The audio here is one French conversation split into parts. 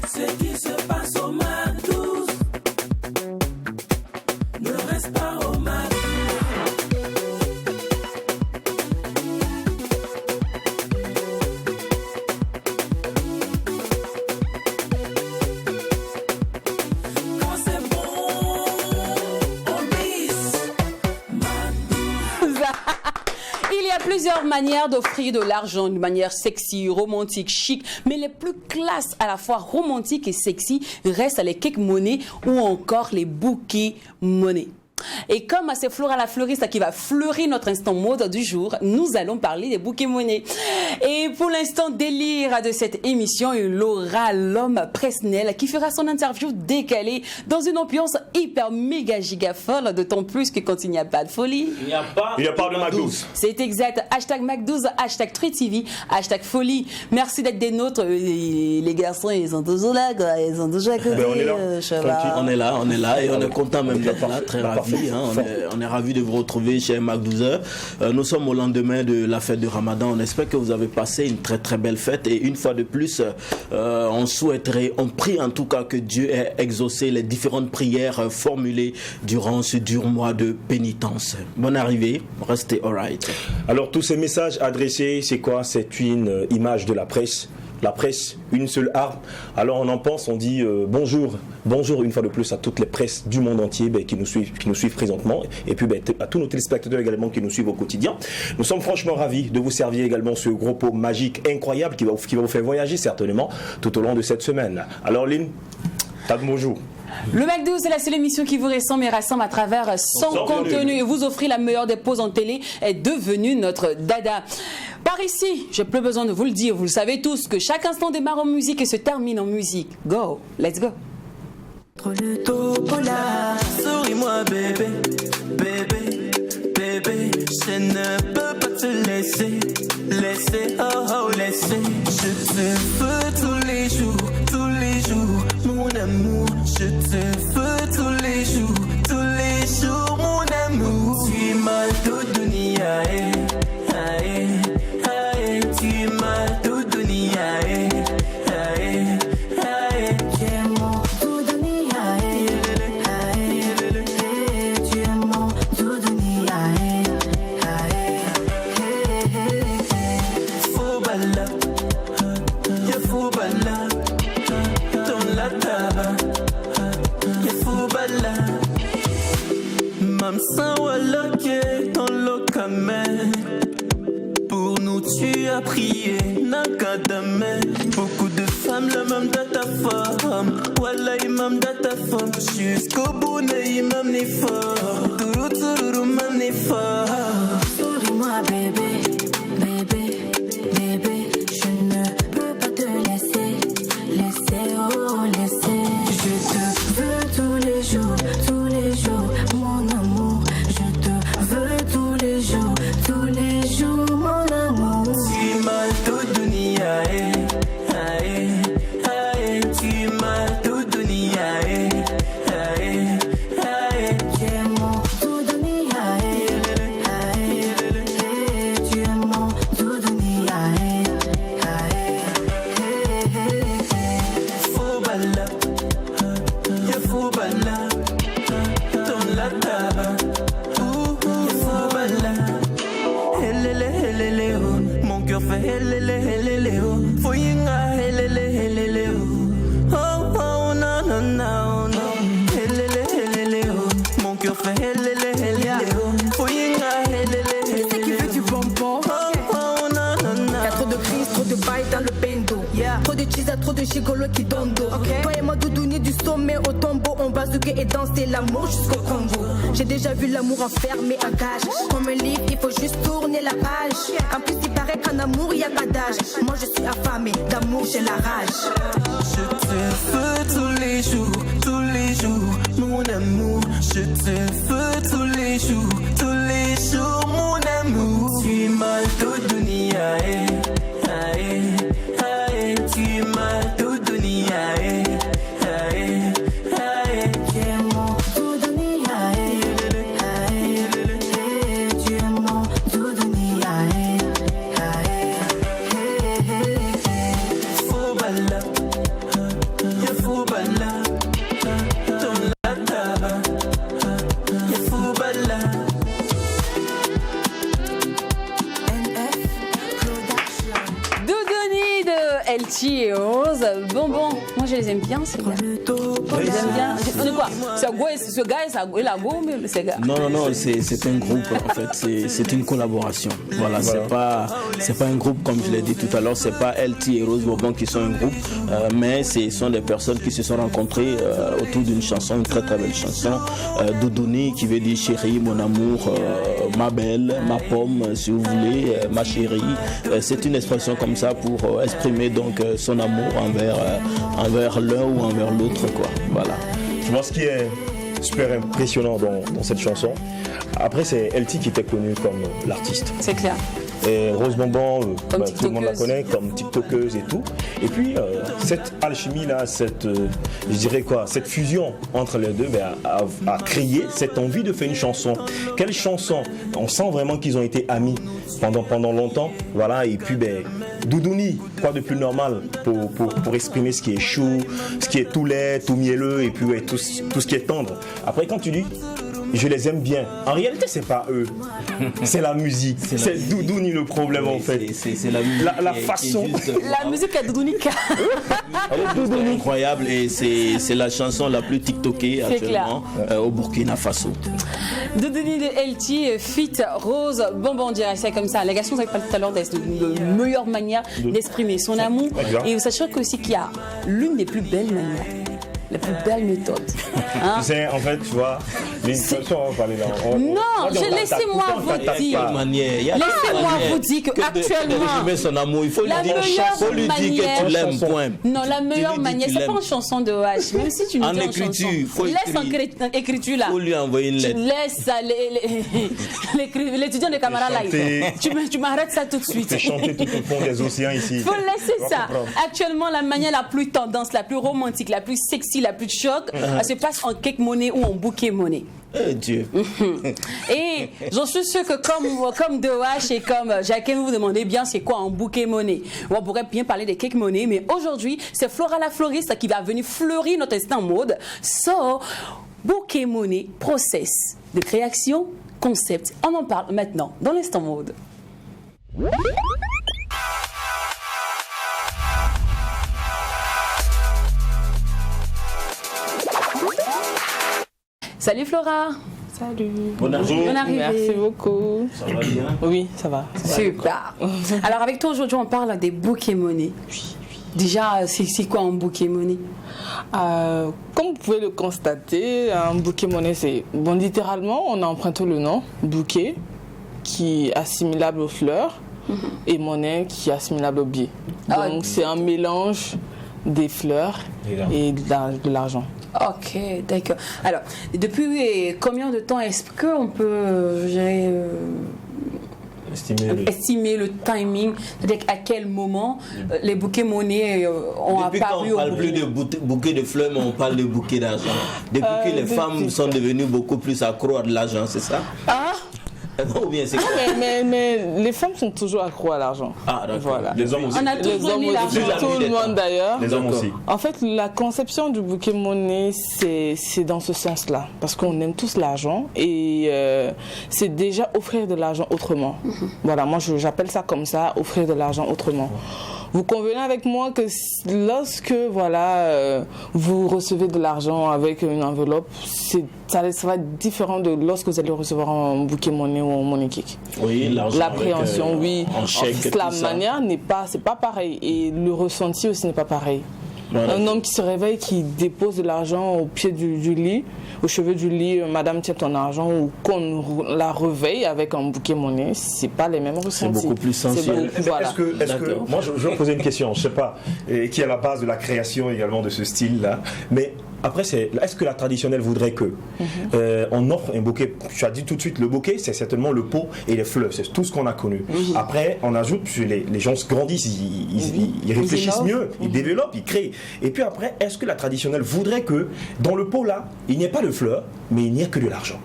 Ce qui se passe au Mac12 ne reste pas au Mac12. Quand c'est bon, on glisse. Il y a plusieurs manières d'offrir de l'argent, d'une manière sexy, romantique, chic, mais les plus classes à la fois romantiques et sexy restent les cake money ou encore les bouquets money. Et comme c'est Flora la fleuriste qui va fleurir notre instant mode du jour, nous allons parler des bouquets monnaie. Et pour l'instant délire de cette émission, il aura l'homme Presnel qui fera son interview décalée dans une ambiance hyper méga giga folle, d'autant plus que quand il n'y a pas de folie. Il n'y a pas de Mac12. C'est exact. Hashtag Mac12, hashtag TruTV, hashtag folie. Merci d'être des nôtres. Les garçons, ils sont toujours là, quoi. Ils sont toujours à côté. On est là et on est content même d'être là, très ravis. On est ravis de vous retrouver chez Mac12. Nous sommes au lendemain de la fête de Ramadan. On espère que vous avez passé une très très belle fête et une fois de plus, on prie en tout cas que Dieu ait exaucé les différentes prières formulées durant ce dur mois de pénitence. Bonne arrivée, restez alright. Alors tous ces messages adressés, c'est quoi? C'est une image de la presse. La presse, une seule arme. Alors on en pense, on dit bonjour une fois de plus à toutes les presses du monde entier qui nous suivent présentement et puis à tous nos téléspectateurs également qui nous suivent au quotidien. Nous sommes franchement ravis de vous servir également ce gros pot magique incroyable qui va vous faire voyager certainement tout au long de cette semaine. Alors Lynn, t'as de bonjour. Le Mac12, c'est la seule émission qui vous rassemble et rassemble à travers son contenu et vous offrir la meilleure des pauses en télé est devenue notre dada. Par ici, j'ai plus besoin de vous le dire, vous le savez tous, que chaque instant démarre en musique et se termine en musique. Go, let's go. Le topola, souris-moi bébé, bébé, bébé, je ne peux pas te laisser, laisser, je te veux tous les jours, mon amour, je te veux tous les jours, mon amour, tu m'as tout donné, tu m'as tout donné, pour nous tu as prié, Nakadame. Beaucoup de femmes, le même de ta femme. Voilà, imam de ta femme. Jusqu'au bout, imam n'est fort. Touroutourourou, même n'est fort. Souris-moi, bébé, bébé, bébé. Je ne peux pas te laisser, oh, laisser. Je te veux tous les jours, mon amour. Je te veux tous les jours, mon amour. Tu m'as tout donné, tu m'as tout donné, tu m'as tout donné, tu m'as tout donné, faut bala, faut bala, ton la taba. Mon cœur fait helele, oh, foyinga helele, oh, oh, non, non, non, non, helele, oh, mon cœur fait helele, oh, foyinga helele. C'est qui veut du bonbon? Oh, oh, non, non, non. Y'a trop de crise, trop de bail dans le bendo. Trop de cheese, trop de gigolo qui donne dos. Toi et moi, doudouni du sommet au tombeau. On va zouker et danser l'amour jusqu'au Congo. J'ai déjà vu l'amour enfermé en cage. Comme un livre, il faut juste tourner la page. En plus, il paraît qu'en amour, y a pas d'âge. Moi, je suis affamée d'amour, j'ai la rage. Je te veux tous les jours, mon amour. Je te veux tous les jours, mon amour. Tu m'as tout donné, tu m'as tout donné, tu m'as tout donné, tu m'as tout donné, faut bala, et Rose Bonbon. Moi, je les aime bien, ces gars. Je les aime bien. C'est quoi? Ce gars, il a go, mais ces gars. Non, c'est un groupe, en fait. C'est une collaboration. Voilà. C'est pas un groupe, comme je l'ai dit tout à l'heure. C'est pas LT et Rose Bonbon qui sont un groupe, mais ce sont des personnes qui se sont rencontrées autour d'une chanson, une très très belle chanson. Doudouni, qui veut dire chérie, mon amour, ma belle, ma pomme, si vous voulez, ma chérie. C'est une expression comme ça pour exprimer donc son amour envers l'un ou envers l'autre, quoi. Voilà. Moi, ce qui est super impressionnant dans cette chanson, après c'est LT qui était connu comme l'artiste. C'est clair. Et Rose Bonbon, tout le monde la TikTokeuse. connaît comme TikTokeuse et tout. Et puis cette alchimie là, cette fusion entre les deux a créé cette envie de faire une chanson. Quelle chanson? On sent vraiment qu'ils ont été amis pendant longtemps. Voilà. Et puis Doudouni, quoi de plus normal pour exprimer ce qui est chou, ce qui est tout lait, tout mielleux et puis tout ce qui est tendre. Après quand tu dis je les aime bien. En réalité, c'est pas eux. C'est la musique. C'est Doudouni le problème, en fait. C'est la musique. La façon. La musique à Doudounika. Elle est incroyable et c'est la chanson la plus tiktokée actuellement au Burkina Faso. Doudouni de LT, Fit, Rose Bonbon, c'est comme ça. Les garçons, vous avez parlé tout à l'heure de meilleure manière d'exprimer son amour. Exact. Et vous sachez aussi qu'il y a l'une des plus belles manières. La plus belle méthode. Hein? Tu sais, en fait, tu vois, on va parler là. Laissez-moi vous dire. Laissez-moi vous dire qu'actuellement, son amour, il faut lui la dire que tu l'aimes, point. Non, la meilleure manière, c'est pas une chanson de H. Même si tu nous En dis écriture, chanson, faut laisse en écriture là. Il faut lui envoyer une Tu lettre. laisses l'étudiant de Camara live. Tu m'arrêtes ça tout de suite. C'est chanter tout au fond des océans ici. Faut laisser ça. Actuellement, la manière la plus tendance, la plus romantique, la plus sexy, la plus choc, elle se passe en cake money ou en bouquet money. Dieu. Et j'en suis sûr que comme DOH et comme Jacqueline, vous vous demandez bien c'est quoi un bouquet money. On pourrait bien parler des cake money, mais aujourd'hui, c'est Flora la floriste qui va venir fleurir notre instant mode. So, bouquet money, process de création, concept. On en parle maintenant dans l'instant mode. Salut Flora. Salut. Bonne arrivée. Bonne arrivée. Merci beaucoup. Ça va bien? Oui, ça va. Super. Alors avec toi aujourd'hui on parle des bouquets money. Déjà c'est quoi un bouquet money? Comme vous pouvez le constater, un bouquet money c'est littéralement on a emprunté le nom bouquet qui est assimilable aux fleurs et monnaie qui est assimilable au billet. Donc c'est un mélange des fleurs et de l'argent. Ok, d'accord. Alors, depuis combien de temps est-ce qu'on peut estimer le timing, c'est-à-dire à quel moment les bouquets monnaie ont Depuis apparu qu'on ne parle plus de bouquet de fleurs, mais on parle de bouquet d'argent. Depuis que les femmes sont devenues beaucoup plus accro à de l'argent, c'est ça? Ou bien c'est quoi? Mais les femmes sont toujours accros à l'argent. Ah, d'accord. Voilà. Les hommes aussi. On a Les tous hommes mis aussi, l'argent. tout le monde d'ailleurs. Les hommes aussi. En fait, la conception du bouquet monnaie, c'est dans ce sens-là. Parce qu'on aime tous l'argent et c'est déjà offrir de l'argent autrement. Voilà, moi j'appelle ça comme ça, offrir de l'argent autrement. Vous convenez avec moi que lorsque vous recevez de l'argent avec une enveloppe, ça va être différent de lorsque vous allez recevoir un bouquet monnaie ou un money cake. Oui, l'argent. L'appréhension, oui. En chèque, La tout ça. manière c'est pas pareil et le ressenti aussi n'est pas pareil. Voilà. Un homme qui se réveille, qui dépose de l'argent au pied du lit, au chevet du lit, madame tient ton argent, ou qu'on la réveille avec un bouquet monnaie, c'est pas les mêmes ressentis. C'est beaucoup plus sensuel. Voilà. Est-ce que moi je vais poser une question, je sais pas, qui est à la base de la création également de ce style-là, mais après est-ce que la traditionnelle voudrait que on offre un bouquet? Tu as dit tout de suite, le bouquet c'est certainement le pot et les fleurs, c'est tout ce qu'on a connu. Après on ajoute, les gens se grandissent, ils réfléchissent mieux, ils développent, ils créent. Et puis après, est-ce que la traditionnelle voudrait que dans le pot là, il n'y ait pas de fleurs, mais il n'y ait que de l'argent?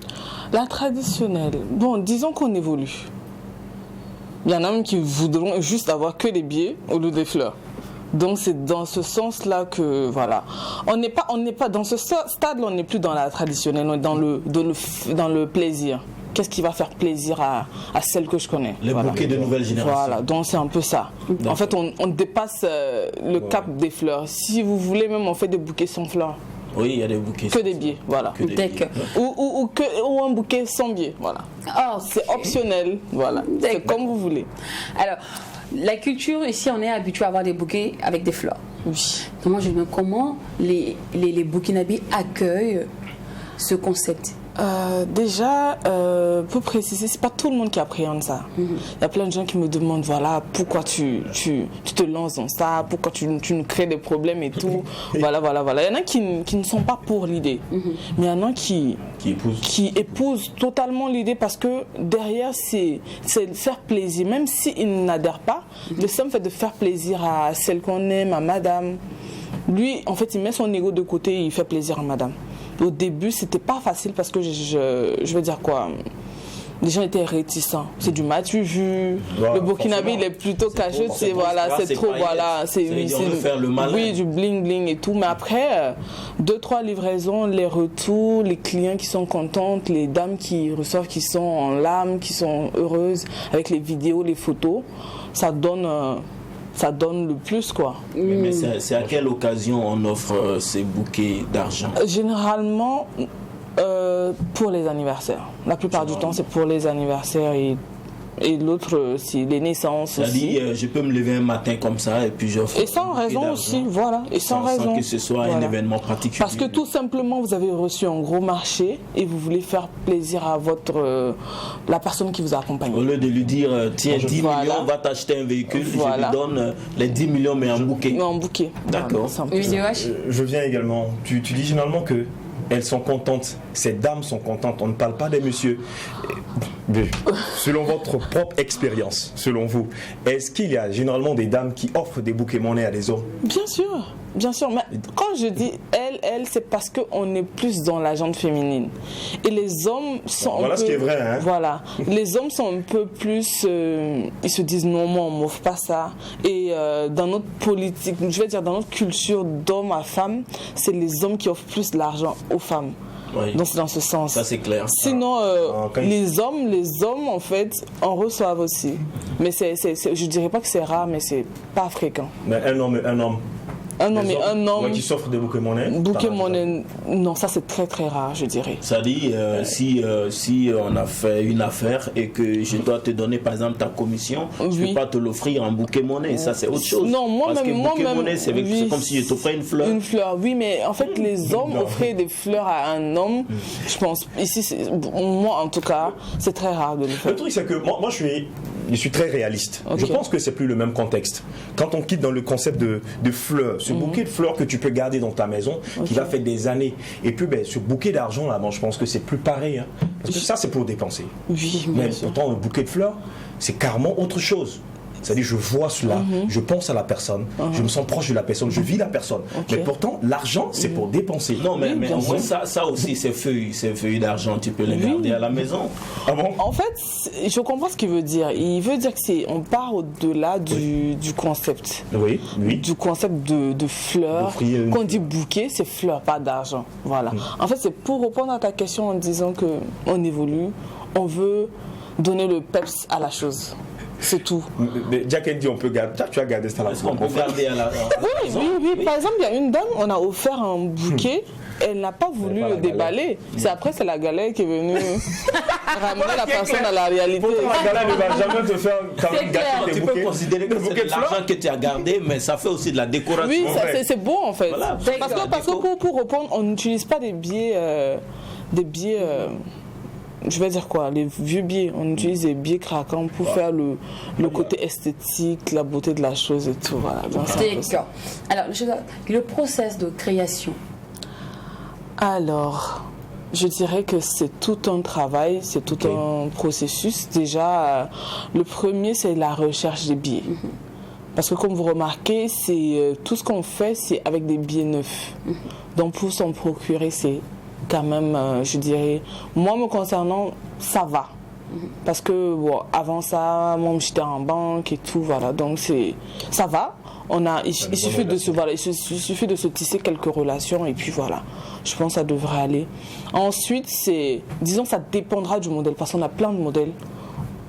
La traditionnelle, disons qu'on évolue. Il y en a même qui voudront juste avoir que des billets au lieu des fleurs. Donc c'est dans ce sens-là que voilà, on n'est pas dans ce stade-là, on n'est plus dans la traditionnelle, on est dans le plaisir. qu'est-ce qui va faire plaisir à celle que je connais. Les bouquets de nouvelle génération. Voilà, donc c'est un peu ça. En fait, on dépasse le cap des fleurs. Si vous voulez, même on fait des bouquets sans fleurs. Oui, il y a des bouquets. Que des biais, voilà. D'accord. Ou un bouquet sans biais, voilà. Oh, C'est optionnel, voilà. C'est comme vous voulez. Alors, la culture, ici, on est habitué à avoir des bouquets avec des fleurs. Oui. Comment les Burkinabés accueillent ce concept? Déjà, pour préciser, c'est pas tout le monde qui appréhende ça. Il y a plein de gens qui me demandent, voilà, pourquoi tu te lances dans ça, pourquoi tu nous crées des problèmes et tout. Voilà. Il y en a qui ne sont pas pour l'idée, mais il y en a qui épousent totalement l'idée parce que derrière, c'est faire plaisir. Même s'ils n'adhèrent pas, le simple fait de faire plaisir à celle qu'on aime, à madame, lui, en fait, il met son ego de côté et il fait plaisir à madame. Au début, c'était pas facile parce que je veux dire quoi, les gens étaient réticents. C'est du matu vu. Le Burkinabé, il est plutôt caché. C'est trop, voilà. C'est du bling bling et tout. Mais après, 2-3 livraisons, les retours, les clients qui sont contentes, les dames qui reçoivent, qui sont en larmes, qui sont heureuses avec les vidéos, les photos, ça donne le plus, quoi. Mais c'est à quelle occasion on offre ces bouquets d'argent? Généralement, pour les anniversaires. La plupart du temps, c'est pour les anniversaires et l'autre, c'est les naissances aussi. C'est-à-dire, je peux me lever un matin comme ça et puis j'offre. Et sans raison aussi, voilà. Et sans raison. Sans que ce soit un événement particulier. Parce que tout simplement, vous avez reçu un gros marché et vous voulez faire plaisir à la personne qui vous a accompagné. Au lieu de lui dire, tiens, 10 millions, on va t'acheter un véhicule, je lui donne les 10 millions, mais en bouquet. En bouquet. D'accord. Je viens également. Tu dis généralement que elles sont contentes, ces dames sont contentes, on ne parle pas des messieurs. Selon votre propre expérience, selon vous, est-ce qu'il y a généralement des dames qui offrent des bouquets monnaie à des hommes? Bien sûr, mais quand je dis elle, c'est parce qu'on est plus dans la gente féminine. Et les hommes sont ce qui est vrai, hein. Voilà, les hommes sont un peu plus, ils se disent non, moi on m'offre pas ça. Et dans notre politique, je vais dire dans notre culture d'homme à femme, c'est les hommes qui offrent plus de l'argent aux femmes. Oui. Donc c'est dans ce sens. Ça c'est clair. Sinon, les hommes en fait en reçoivent aussi. Mais je dirais pas que c'est rare, mais c'est pas fréquent. Mais un homme. Un homme qui s'offre des bouquets monnaie. Non, ça c'est très très rare, je dirais. Ça dit, si on a fait une affaire et que je dois te donner par exemple ta commission, je ne peux pas te l'offrir en bouquet monnaie, ça c'est autre chose. Non, moi-même, monnaie, c'est comme si je t'offrais une fleur. Une fleur, oui, mais en fait les hommes offraient des fleurs à un homme, je pense, ici, moi en tout cas, c'est très rare de le faire. Le truc c'est que moi je suis très réaliste. Okay. Je pense que c'est plus le même contexte. Quand on quitte dans le concept de fleurs, ce bouquet de fleurs que tu peux garder dans ta maison, qui va faire des années, et puis ce bouquet d'argent là, je pense que c'est plus pareil. Hein. Parce que ça c'est pour dépenser. Oui, mais pourtant un bouquet de fleurs, c'est carrément autre chose. C'est-à-dire, je vois cela, je pense à la personne, je me sens proche de la personne, je vis la personne. Okay. Mais pourtant, l'argent, c'est pour dépenser. Non, mais ça aussi, ces feuilles d'argent, tu peux les garder à la maison. Ah bon? En fait, je comprends ce qu'il veut dire. Il veut dire que on part au-delà du concept. Oui. Du concept de fleurs. Quand on dit bouquet, c'est fleurs, pas d'argent. Voilà. En fait, c'est pour répondre à ta question en disant qu'on évolue, on veut donner le peps à la chose. C'est tout. Jack dit on peut garder. Tu as gardé ça là. Est-ce qu'on peut garder à la Oui. Par exemple, il y a une dame, on a offert un bouquet. Elle n'a pas voulu le déballer. C'est la galère qui est venue ramener la personne à la réalité. Pourtant, la galère ne va jamais te faire gâcher tes bouquets. Tu peux considérer que c'est de l'argent que tu as gardé, mais ça fait aussi de la décoration. Oui, c'est beau en fait. Voilà, parce que pour répondre, on n'utilise pas des biais je vais dire quoi, les vieux biais, on utilise des biais craquants pour faire le côté esthétique, la beauté de la chose et tout. Voilà. D'accord. Alors, le process de création. Alors, je dirais que c'est tout un travail, c'est tout un processus. Déjà, le premier, c'est la recherche des billets. Parce que comme vous remarquez, tout ce qu'on fait, c'est avec des billets neufs. Donc, pour s'en procurer, c'est quand même, je dirais, moi me concernant, ça va. Parce que avant ça, moi j'étais en banque et tout, voilà, donc ça va. il suffit de se tisser quelques relations et puis voilà. Je pense que ça devrait aller. Ensuite, disons, ça dépendra du modèle parce qu'on a plein de modèles.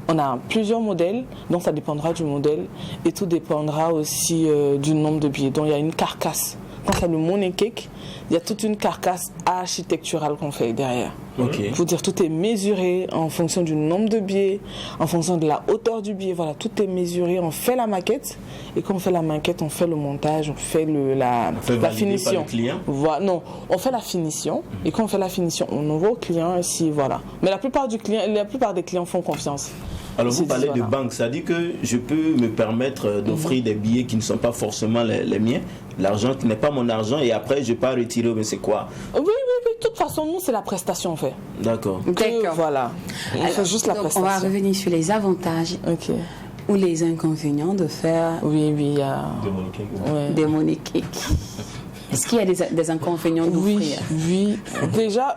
On a plusieurs modèles, donc ça dépendra du modèle et tout dépendra aussi du nombre de billets. Donc il y a une carcasse. Quand c'est le money cake, il y a toute une carcasse architecturale qu'on fait derrière. Okay. Faut dire tout est mesuré en fonction du nombre de billets, en fonction de la hauteur du billet. Voilà, tout est mesuré. On fait la maquette et quand on fait la maquette, on fait le montage, on fait la finition. Par le client. Voilà, non, on fait la finition et quand on fait la finition, on envoie au client ici, voilà. Mais la plupart des clients font confiance. Alors vous parlez de banque, ça dit que je peux me permettre d'offrir des billets qui ne sont pas forcément les miens, l'argent qui n'est pas mon argent et après je peux retirer, mais c'est quoi? Oui, de toute façon, nous c'est la prestation en fait. D'accord. Voilà, on fait juste la prestation. On va revenir sur les avantages ou les inconvénients de faire il y a des money cakes. Est-ce qu'il y a des inconvénients d'offrir? Oui. Déjà,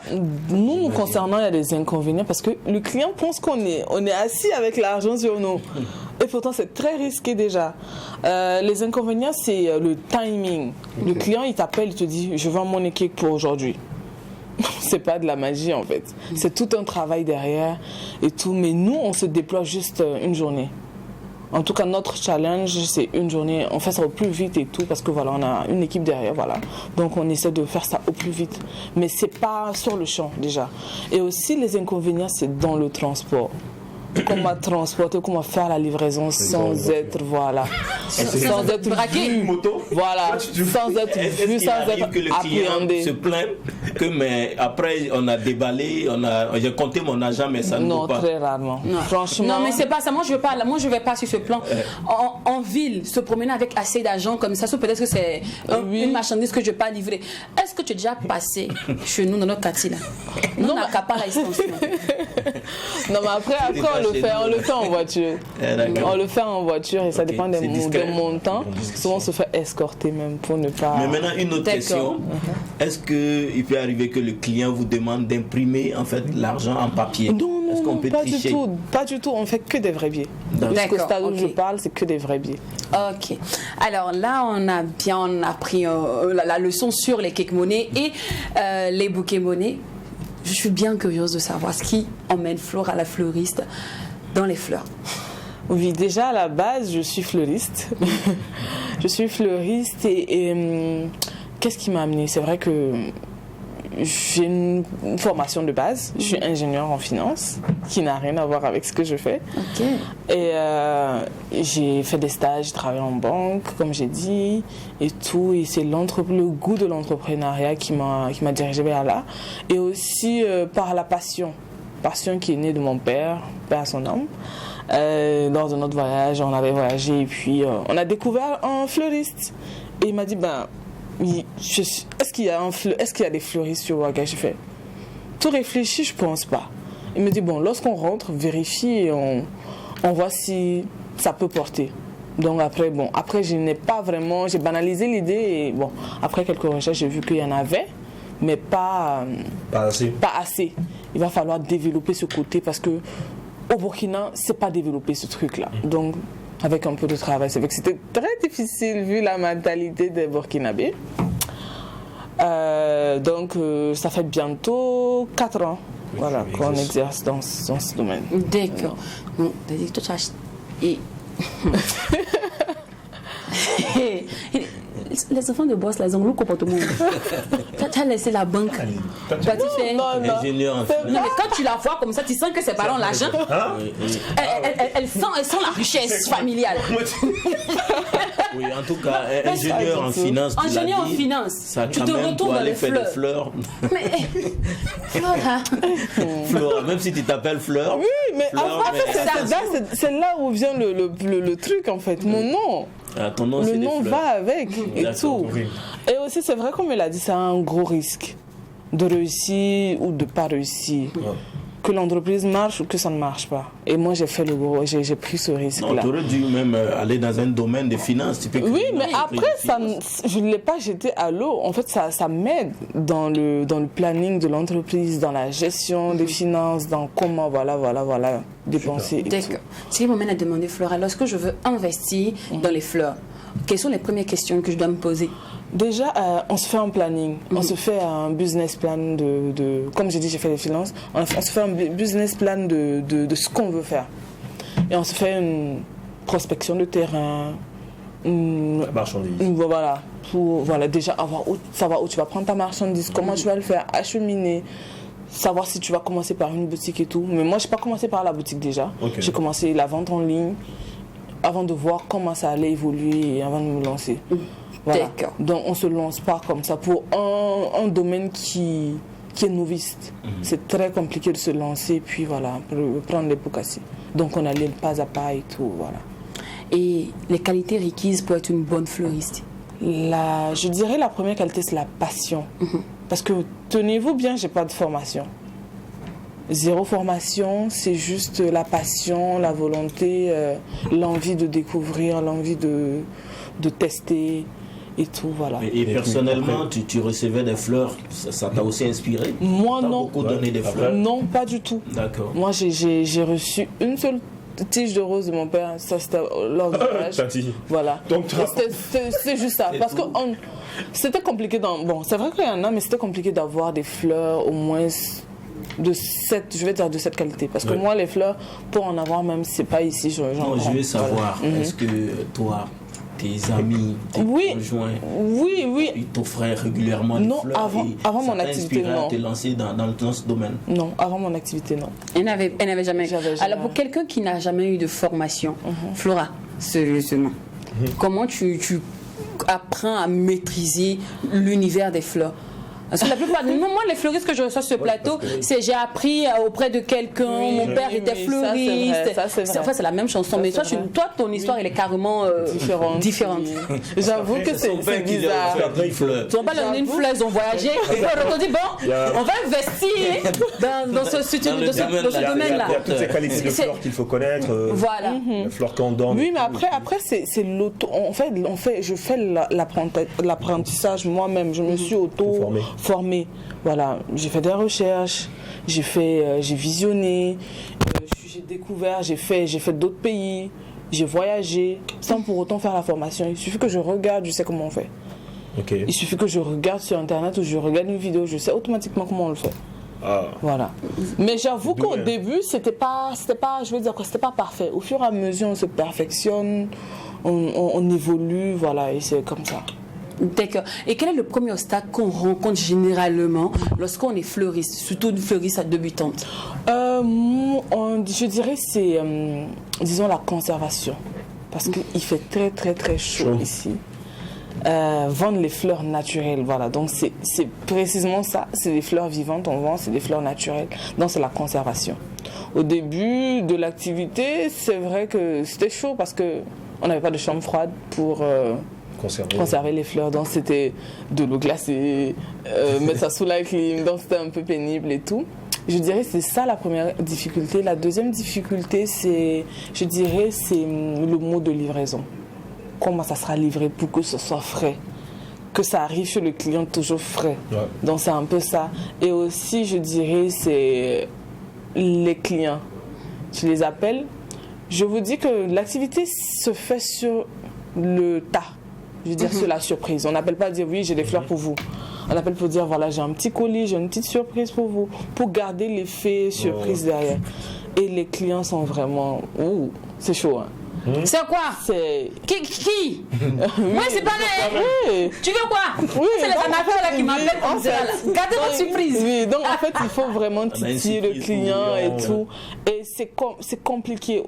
nous concernant, il y a des inconvénients parce que le client pense qu'on est assis avec l'argent sur nous. Et pourtant, c'est très risqué déjà. Les inconvénients, c'est le timing. Le client, il t'appelle, il te dit, je veux un money cake pour aujourd'hui. C'est pas de la magie en fait. C'est tout un travail derrière et tout. Mais nous, on se déploie juste une journée. En tout cas, notre challenge, c'est une journée. On fait ça au plus vite et tout, parce que voilà, on a une équipe derrière, voilà. Donc, on essaie de faire ça au plus vite. Mais c'est pas sur le champ, déjà. Et aussi, les inconvénients, c'est dans le transport. Comment transporter, comment faire la livraison sans être, voilà, sans être braqué, voilà, sans être vu, sans être que le appréhendé. client se plaint que mais après on a déballé, j'ai compté mon argent mais ça ne vaut pas. Non, très rarement. Non. Franchement. Non, mais c'est pas ça. Moi je vais pas sur ce plan. En ville, se promener avec assez d'argent comme ça, peut-être que c'est une marchandise que je vais pas livrer. Est-ce que tu es déjà passé chez nous dans notre quartier là? Non, on n'a qu'à pas la extension. Non, mais après on le fait en voiture. On le fait en voiture et ça dépend des montants. Souvent on se fait escorter même pour ne pas... Mais maintenant une autre question. Est-ce qu'il peut arriver que le client vous demande d'imprimer en fait l'argent en papier? Non, pas du tout. On fait que des vrais billets. Jusqu'au stade où je parle, c'est que des vrais billets. Ok. Alors là, on a pris la leçon sur les cake money et les bouquets money. Je suis bien curieuse de savoir ce qui emmène Flora, la fleuriste, dans les fleurs. Oui, déjà à la base, je suis fleuriste. Je suis fleuriste et qu'est-ce qui m'a amenée? C'est vrai que j'ai une formation de base. Je suis ingénieure en finance, qui n'a rien à voir avec ce que je fais. Ok. Et j'ai fait des stages, j'ai travaillé en banque, comme j'ai dit, et tout. Et c'est le goût de l'entrepreneuriat qui m'a dirigée vers là. Et aussi par la passion qui est née de mon père à son âme. Lors de notre voyage, on avait voyagé et puis on a découvert un fleuriste. Et il m'a dit, est-ce qu'il y a des fleuristes sur Ouaga? J'ai fait, tout réfléchi, je pense pas. Il me dit, lorsqu'on rentre, vérifie et on voit si ça peut porter. Donc après j'ai banalisé l'idée et après quelques recherches, j'ai vu qu'il y en avait, mais pas assez. Il va falloir développer ce côté parce que au Burkina, c'est pas développé ce truc-là. Donc, avec un peu de travail, c'est vrai que c'était très difficile vu la mentalité des Burkinabés. Donc, ça fait bientôt 4 ans qu'on exerce dans ce domaine. D'accord. Bon, les enfants de boss, là, ils ont le comportement. Tu as laissé la banque. Non. Ingénieur en finance. Non, mais quand tu la vois comme ça, tu sens que ses parents ont l'argent. Elle sent la richesse familiale. Oui, en tout cas, ingénieur en finance. Ingénieur en finance. Tu te retournes dans les fleurs. Mais Flora, même si tu t'appelles Fleur. Oui, mais en fait, c'est là où vient le truc en fait. Mon nom. Ton nom, le nom va avec et tout. Oui. Et aussi, c'est vrai, comme il a dit, c'est un gros risque de réussir ou de pas réussir. Ouais. Que l'entreprise marche ou que ça ne marche pas. Et moi, j'ai pris ce risque-là. Tu aurais dû même aller dans un domaine de finance. Oui, mais après, je ne l'ai pas jeté à l'eau. En fait, ça m'aide dans le planning de l'entreprise, dans la gestion des finances, dans comment, dépenser. D'accord. Ce qui m'amène à demander, Flora, lorsque je veux investir dans les fleurs, quelles sont les premières questions que je dois me poser? Déjà, on se fait un planning, on se fait un business plan comme j'ai dit, j'ai fait les finances, on se fait un business plan de ce qu'on veut faire. Et on se fait une prospection de terrain, marchandise. Voilà, pour déjà savoir où tu vas prendre ta marchandise, comment tu vas le faire, acheminer, savoir si tu vas commencer par une boutique et tout. Mais moi, je n'ai pas commencé par la boutique déjà. Okay. J'ai commencé la vente en ligne avant de voir comment ça allait évoluer et avant de me lancer. Voilà. D'accord. Donc on ne se lance pas comme ça pour un domaine qui est novice. C'est très compliqué de se lancer, puis voilà, prendre les pots cassés. Donc on allait pas à pas et tout, voilà. Et les qualités requises pour être une bonne fleuriste? Je dirais la première qualité, c'est la passion. Parce que tenez-vous bien, j'ai pas de formation. Zéro formation, c'est juste la passion, la volonté, l'envie de découvrir, l'envie de tester et tout, voilà. Et personnellement, tu recevais des fleurs, ça t'a aussi inspiré? Moi, non. Beaucoup donné des fleurs? Non, pas du tout. D'accord. Moi, j'ai reçu une seule tige de rose de mon père, ça c'était lors du mariage. Voilà. Donc c'est juste ça. Parce que c'était compliqué bon, c'est vrai qu'il y en a, mais c'était compliqué d'avoir des fleurs au moins de cette qualité. Parce que moi, les fleurs, pour en avoir même, c'est pas ici. Je veux savoir, est-ce que toi, tes amis, tes conjoints, ils t'offraient régulièrement des fleurs? Avant mon activité, non. À te lancer dans ce domaine? Non, avant mon activité, non. Elle n'avait jamais. Alors, pour quelqu'un qui n'a jamais eu de formation, Flora, sérieusement, comment tu apprends à maîtriser l'univers des fleurs? Parce que la plupart du moment, les fleuristes que je reçois sur ce plateau, c'est j'ai appris auprès de quelqu'un, mon père était fleuriste. Ça, c'est la même chanson. Mais toi, ton histoire, elle est carrément différente. J'avoue que c'est bizarre. Ils n'ont pas donné une fleur, ils ont voyagé. On dit, bon, on va investir dans ce domaine-là. Il y a toutes ces qualités de fleurs qu'il faut connaître. Voilà. Les fleurs qu'on donne. Oui, mais après c'est l'auto. Je fais l'apprentissage moi-même. Je me suis auto-formée. Voilà, j'ai fait des recherches, j'ai visionné, j'ai découvert, j'ai fait d'autres pays, j'ai voyagé sans pour autant faire la formation. Il suffit que je regarde, je sais comment on fait. Okay. Il suffit que je regarde sur internet ou je regarde une vidéo, je sais automatiquement comment on le fait. Voilà. Mais j'avoue qu'au début, c'était pas parfait. Au fur et à mesure, on se perfectionne, on évolue, voilà, et c'est comme ça. D'accord. Et quel est le premier obstacle qu'on rencontre généralement lorsqu'on est fleuriste, surtout une fleuriste débutante? Je dirais c'est, disons, la conservation. Parce qu'il fait très très très chaud ici. Vendre les fleurs naturelles, voilà. Donc c'est précisément ça. C'est des fleurs vivantes, on vend, c'est des fleurs naturelles. Donc c'est la conservation. Au début de l'activité, c'est vrai que c'était chaud parce qu'on n'avait pas de chambre froide pour... conserver les fleurs, donc c'était de l'eau glacée, mettre ça sous la clim, donc c'était un peu pénible et tout. Je dirais que c'est ça la première difficulté. La deuxième difficulté, c'est le mot de livraison. Comment ça sera livré pour que ce soit frais, que ça arrive chez le client toujours frais. Ouais. Donc c'est un peu ça. Et aussi, je dirais, c'est les clients. Tu les appelles. Je vous dis que l'activité se fait sur le tas. Je veux dire, c'est la surprise. On n'appelle pas dire oui, j'ai des fleurs pour vous. On appelle pour dire voilà, j'ai un petit colis, j'ai une petite surprise pour vous, pour garder l'effet surprise derrière. Et les clients sont vraiment, c'est chaud. Hein. C'est quoi? C'est qui? Moi, c'est pas là. Oui. Tu veux quoi? C'est les amateurs là qui m'appellent comme ça. Gardez votre surprise. Oui, donc en fait, il faut vraiment titiller le client et tout. Et c'est compliqué.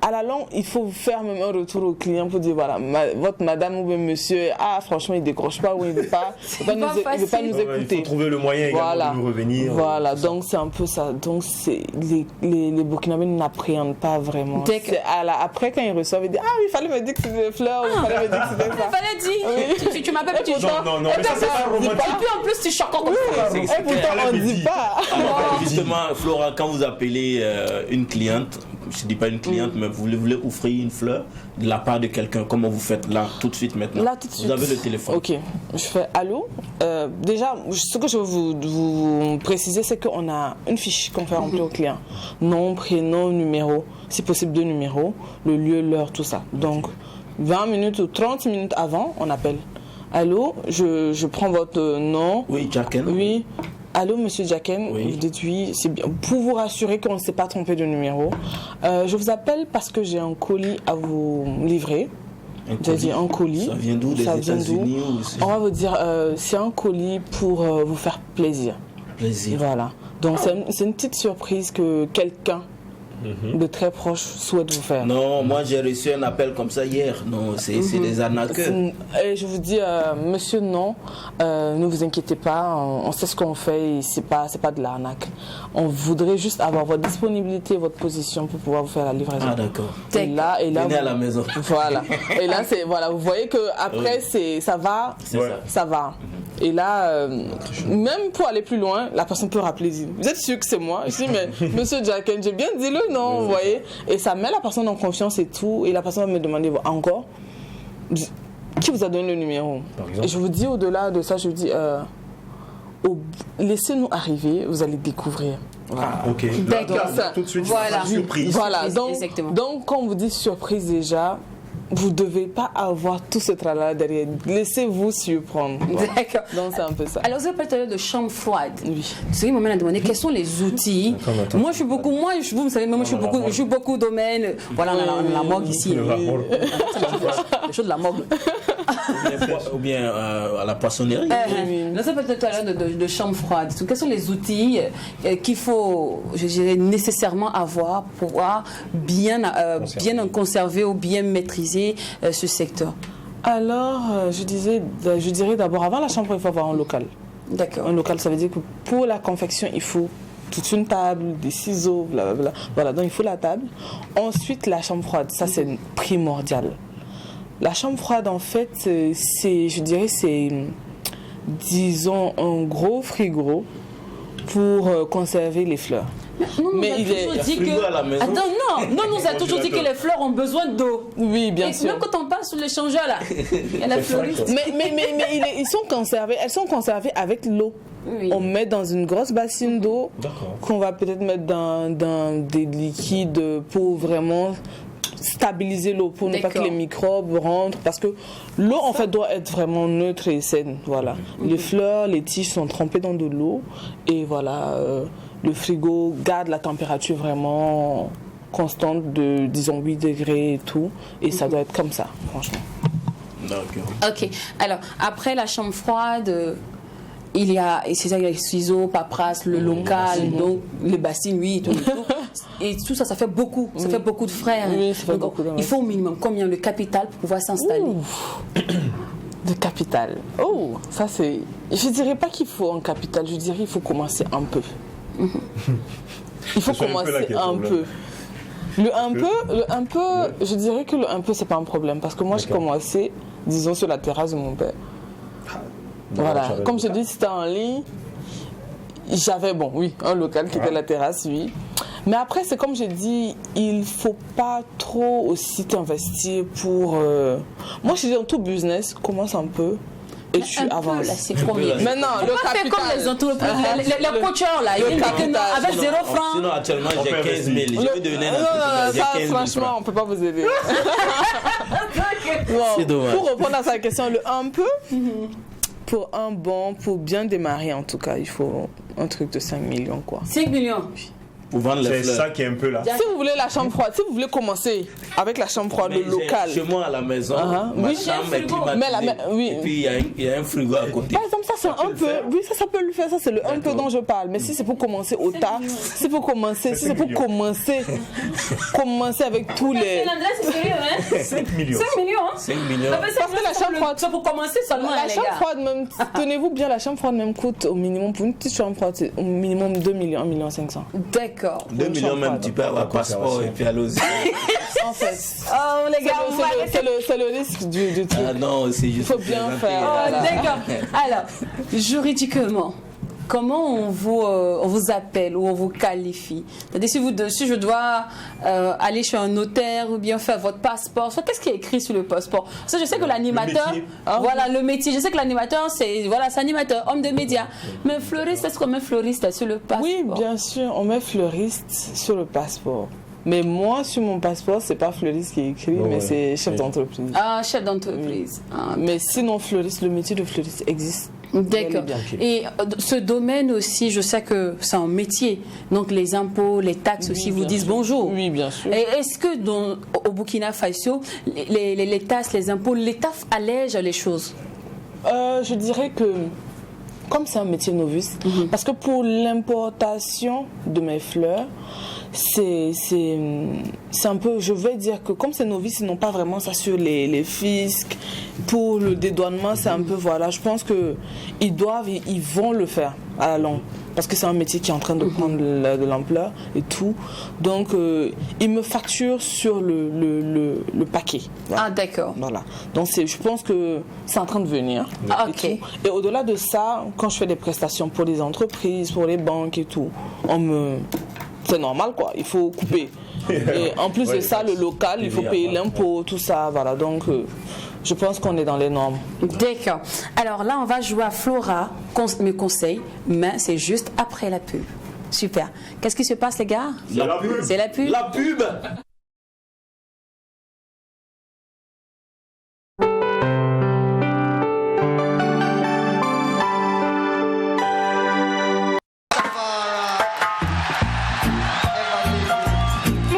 À la longue, il faut faire même un retour au client pour dire voilà, votre madame ou bien monsieur, franchement, il ne décroche pas ou il ne veut pas, nous écouter. Il faut trouver le moyen également de nous revenir. Voilà, donc c'est un peu ça. Donc les Burkinabés n'appréhendent pas vraiment. Après, quand ils reçoivent, ils disent il fallait me dire que c'était des fleurs, il fallait me dire que c'était ça. Il fallait dire. Tu m'appelles petit chat. Non, mais ça, c'est pas romantique. Et puis en plus, tu choques comme ça. Et pourtant, on ne dit pas. Justement, Flora, quand vous appelez une cliente, je ne dis pas une cliente, mais vous voulez offrir une fleur de la part de quelqu'un, comment vous faites là, tout de suite maintenant? Là, tout de suite. Vous avez le téléphone. Ok, je fais allô. Déjà, ce que je veux vous préciser, c'est qu'on a une fiche qu'on fait remplir au client. Nom, prénom, numéro, si possible 2 numéros, le lieu, l'heure, tout ça. Donc, 20 minutes ou 30 minutes avant, on appelle. Allô, je prends votre nom. Oui, Jacken. Oui. Allô, monsieur Jacken. Oui. Vous dites oui, c'est bien. Pour vous rassurer qu'on ne s'est pas trompé de numéro, je vous appelle parce que j'ai un colis à vous livrer. J'ai dit un colis. Ça vient d'où, des États-Unis ou... On va vous dire, c'est un colis pour vous faire plaisir. Plaisir. Voilà. Donc c'est une petite surprise que quelqu'un de très proche souhaite vous faire. Non, moi j'ai reçu un appel comme ça hier. Non, c'est des arnaqueurs. Et je vous dis, monsieur, non, ne vous inquiétez pas, on sait ce qu'on fait et c'est pas de l'arnaque. On voudrait juste avoir votre disponibilité, votre position pour pouvoir vous faire la livraison. Ah d'accord. Et là, venez à la maison. Voilà. Et là, voilà, vous voyez que après ça va, ça va. Et là, même pour aller plus loin, la personne peut rappeler. Vous êtes sûr que c'est moi? Je dis, mais monsieur Jacken, j'ai bien dit le nom, vous voyez. Et ça met la personne en confiance et tout. Et la personne va me demander encore, qui vous a donné le numéro? Et je vous dis, au-delà de ça, je vous dis, laissez-nous arriver, vous allez découvrir. Voilà. Ah, ok. D'accord. Tout de suite, voilà. Surprise. Voilà. Exactement. Donc, quand on vous dit surprise déjà, vous ne devez pas avoir tout ce travail derrière. Laissez-vous surprendre. D'accord. Donc, c'est un peu ça. Alors, vous avez parlé de chambre froide. Oui. C'est vrai, maman a demandé quels sont les outils. Moi, vous savez, moi, je suis beaucoup domaine. Voilà, on a la morgue ici. Les choses de la morgue. Ou bien à la poissonnerie. Nous avons parlé tout à l'heure de chambre froide. Quels sont les outils qu'il faut, je dirais, nécessairement avoir pour pouvoir bien conserver ou bien maîtriser ce secteur? Alors, je dirais d'abord, avant la chambre, il faut avoir un local. D'accord. Un local, ça veut dire que pour la confection, il faut toute une table, des ciseaux, blablabla. Voilà, donc il faut la table. Ensuite, la chambre froide, ça c'est primordial. La chambre froide, en fait, je dirais, disons, un gros frigo pour conserver les fleurs. Mais il est dit que... à la maison. Attends, non, nous a toujours dit que les fleurs ont besoin d'eau. Oui, bien sûr. Même quand on passe sur l'échangeur là, il y a la fleuriste. Mais elles sont conservées avec l'eau. Oui. On met dans une grosse bassine d'eau qu'on va peut-être mettre dans des liquides pour vraiment stabiliser l'eau, pour ne pas que les microbes rentrent, parce que l'eau en fait doit être vraiment neutre et saine. Voilà. Les fleurs, les tiges sont trempées dans de l'eau et voilà, le frigo garde la température vraiment constante de disons 8 degrés et tout, et ça doit être comme ça, franchement. D'accord. Ok, alors après la chambre froide, il y a les ciseaux, paperasse, le local, donc les bassines, oui, tout. Et tout ça, ça fait beaucoup. Ça fait beaucoup de frais. Oui, ça fait donc, beaucoup. Il faut au minimum combien le capital pour pouvoir s'installer? De capital. Oh, ça c'est... Je dirais pas qu'il faut un capital, je dirais qu'il faut commencer un peu. Il faut commencer un peu. Le un peu, je dirais que le un peu, c'est pas un problème. Parce que moi, j'ai commencé, disons, sur la terrasse de mon père. Voilà, comme je dis, c'était en ligne. J'avais, un local qui était la terrasse, oui. Mais après, c'est comme je dis, il ne faut pas trop aussi t'investir pour... Moi, je dis dans tout business, commence un peu et tu avances. Maintenant, le capital... Faire comme les entrepreneurs, les coacheurs, là. Ils disent avec 0 francs... Sinon, actuellement, j'ai 15 000. Je vais devenir ça, franchement, on ne peut pas vous aider. C'est dommage. Pour répondre à sa question, le un peu... Pour bien démarrer, en tout cas, il faut un truc de 5 millions, quoi. 5 millions? Pour vendre les fleurs. C'est ça qui est un peu là. Si vous voulez la chambre froide, si vous voulez commencer avec la chambre froide, le local. Chez moi, à la maison, ma chambre est climatisée. Et puis, il y a un frigo à côté. Par exemple, ça, c'est un peu. Oui, ça peut le faire. Ça, c'est le un peu dont je parle. Mais si c'est pour commencer au tas, si c'est pour commencer avec tous les... C'est sérieux, hein? 5 millions. 5 millions, hein? 5 millions. Parce que la chambre froide... C'est pour commencer seulement, la les chambre gars. froide, même, tenez-vous bien, la chambre froide même coûte au minimum, pour une petite chambre froide, c'est au minimum 2 millions, 1,5 million. D'accord. 2 millions même, tu peux avoir passeport et puis aller aux En fait. Oh, les gars, c'est le risque du truc. Ah non, c'est juste... Il faut bien faire. Oh, Voilà. d'accord. Alors, juridiquement, comment on vous appelle ou on vous qualifie? C'est-à-dire, si je dois aller chez un notaire ou bien faire votre passeport, qu'est-ce qui est écrit sur le passeport? Ça, je sais que l'animateur, le métier, je sais que l'animateur, c'est animateur, homme de médias. Mais fleuriste, est-ce qu'on met fleuriste sur le passeport? Oui, bien sûr, on met fleuriste sur le passeport. Mais moi, sur mon passeport, c'est pas fleuriste qui est écrit, mais c'est chef d'entreprise. Ah, chef d'entreprise. Ah. Mais sinon, fleuriste, le métier de fleuriste existe. D'accord. Et ce domaine aussi, je sais que c'est un métier. Donc les impôts, les taxes aussi vous disent bonjour. Oui, bien sûr. Et est-ce que au Burkina Faso, les taxes, les impôts, l'État allège les choses? Je dirais que, comme c'est un métier novice, parce que pour l'importation de mes fleurs, c'est un peu, je vais dire que comme c'est novice, ils n'ont pas vraiment ça sur les fiscs. Pour le dédouanement, c'est un peu, voilà, je pense qu'ils vont le faire à la longue. Parce que c'est un métier qui est en train de prendre de l'ampleur et tout. Donc, ils me facturent sur le paquet. Voilà. Ah, d'accord. Voilà. Donc, je pense que c'est en train de venir. Ah, et ok. tout. Et au-delà de ça, quand je fais des prestations pour les entreprises, pour les banques et tout, c'est normal, quoi. Il faut couper. Et en plus de ça, le local, il faut payer l'impôt, tout ça. Voilà. Donc, je pense qu'on est dans les normes. D'accord. Alors là, on va jouer à Flora, mes conseils, mais c'est juste après la pub. Super. Qu'est-ce qui se passe, les gars? La pub. C'est la pub. La pub.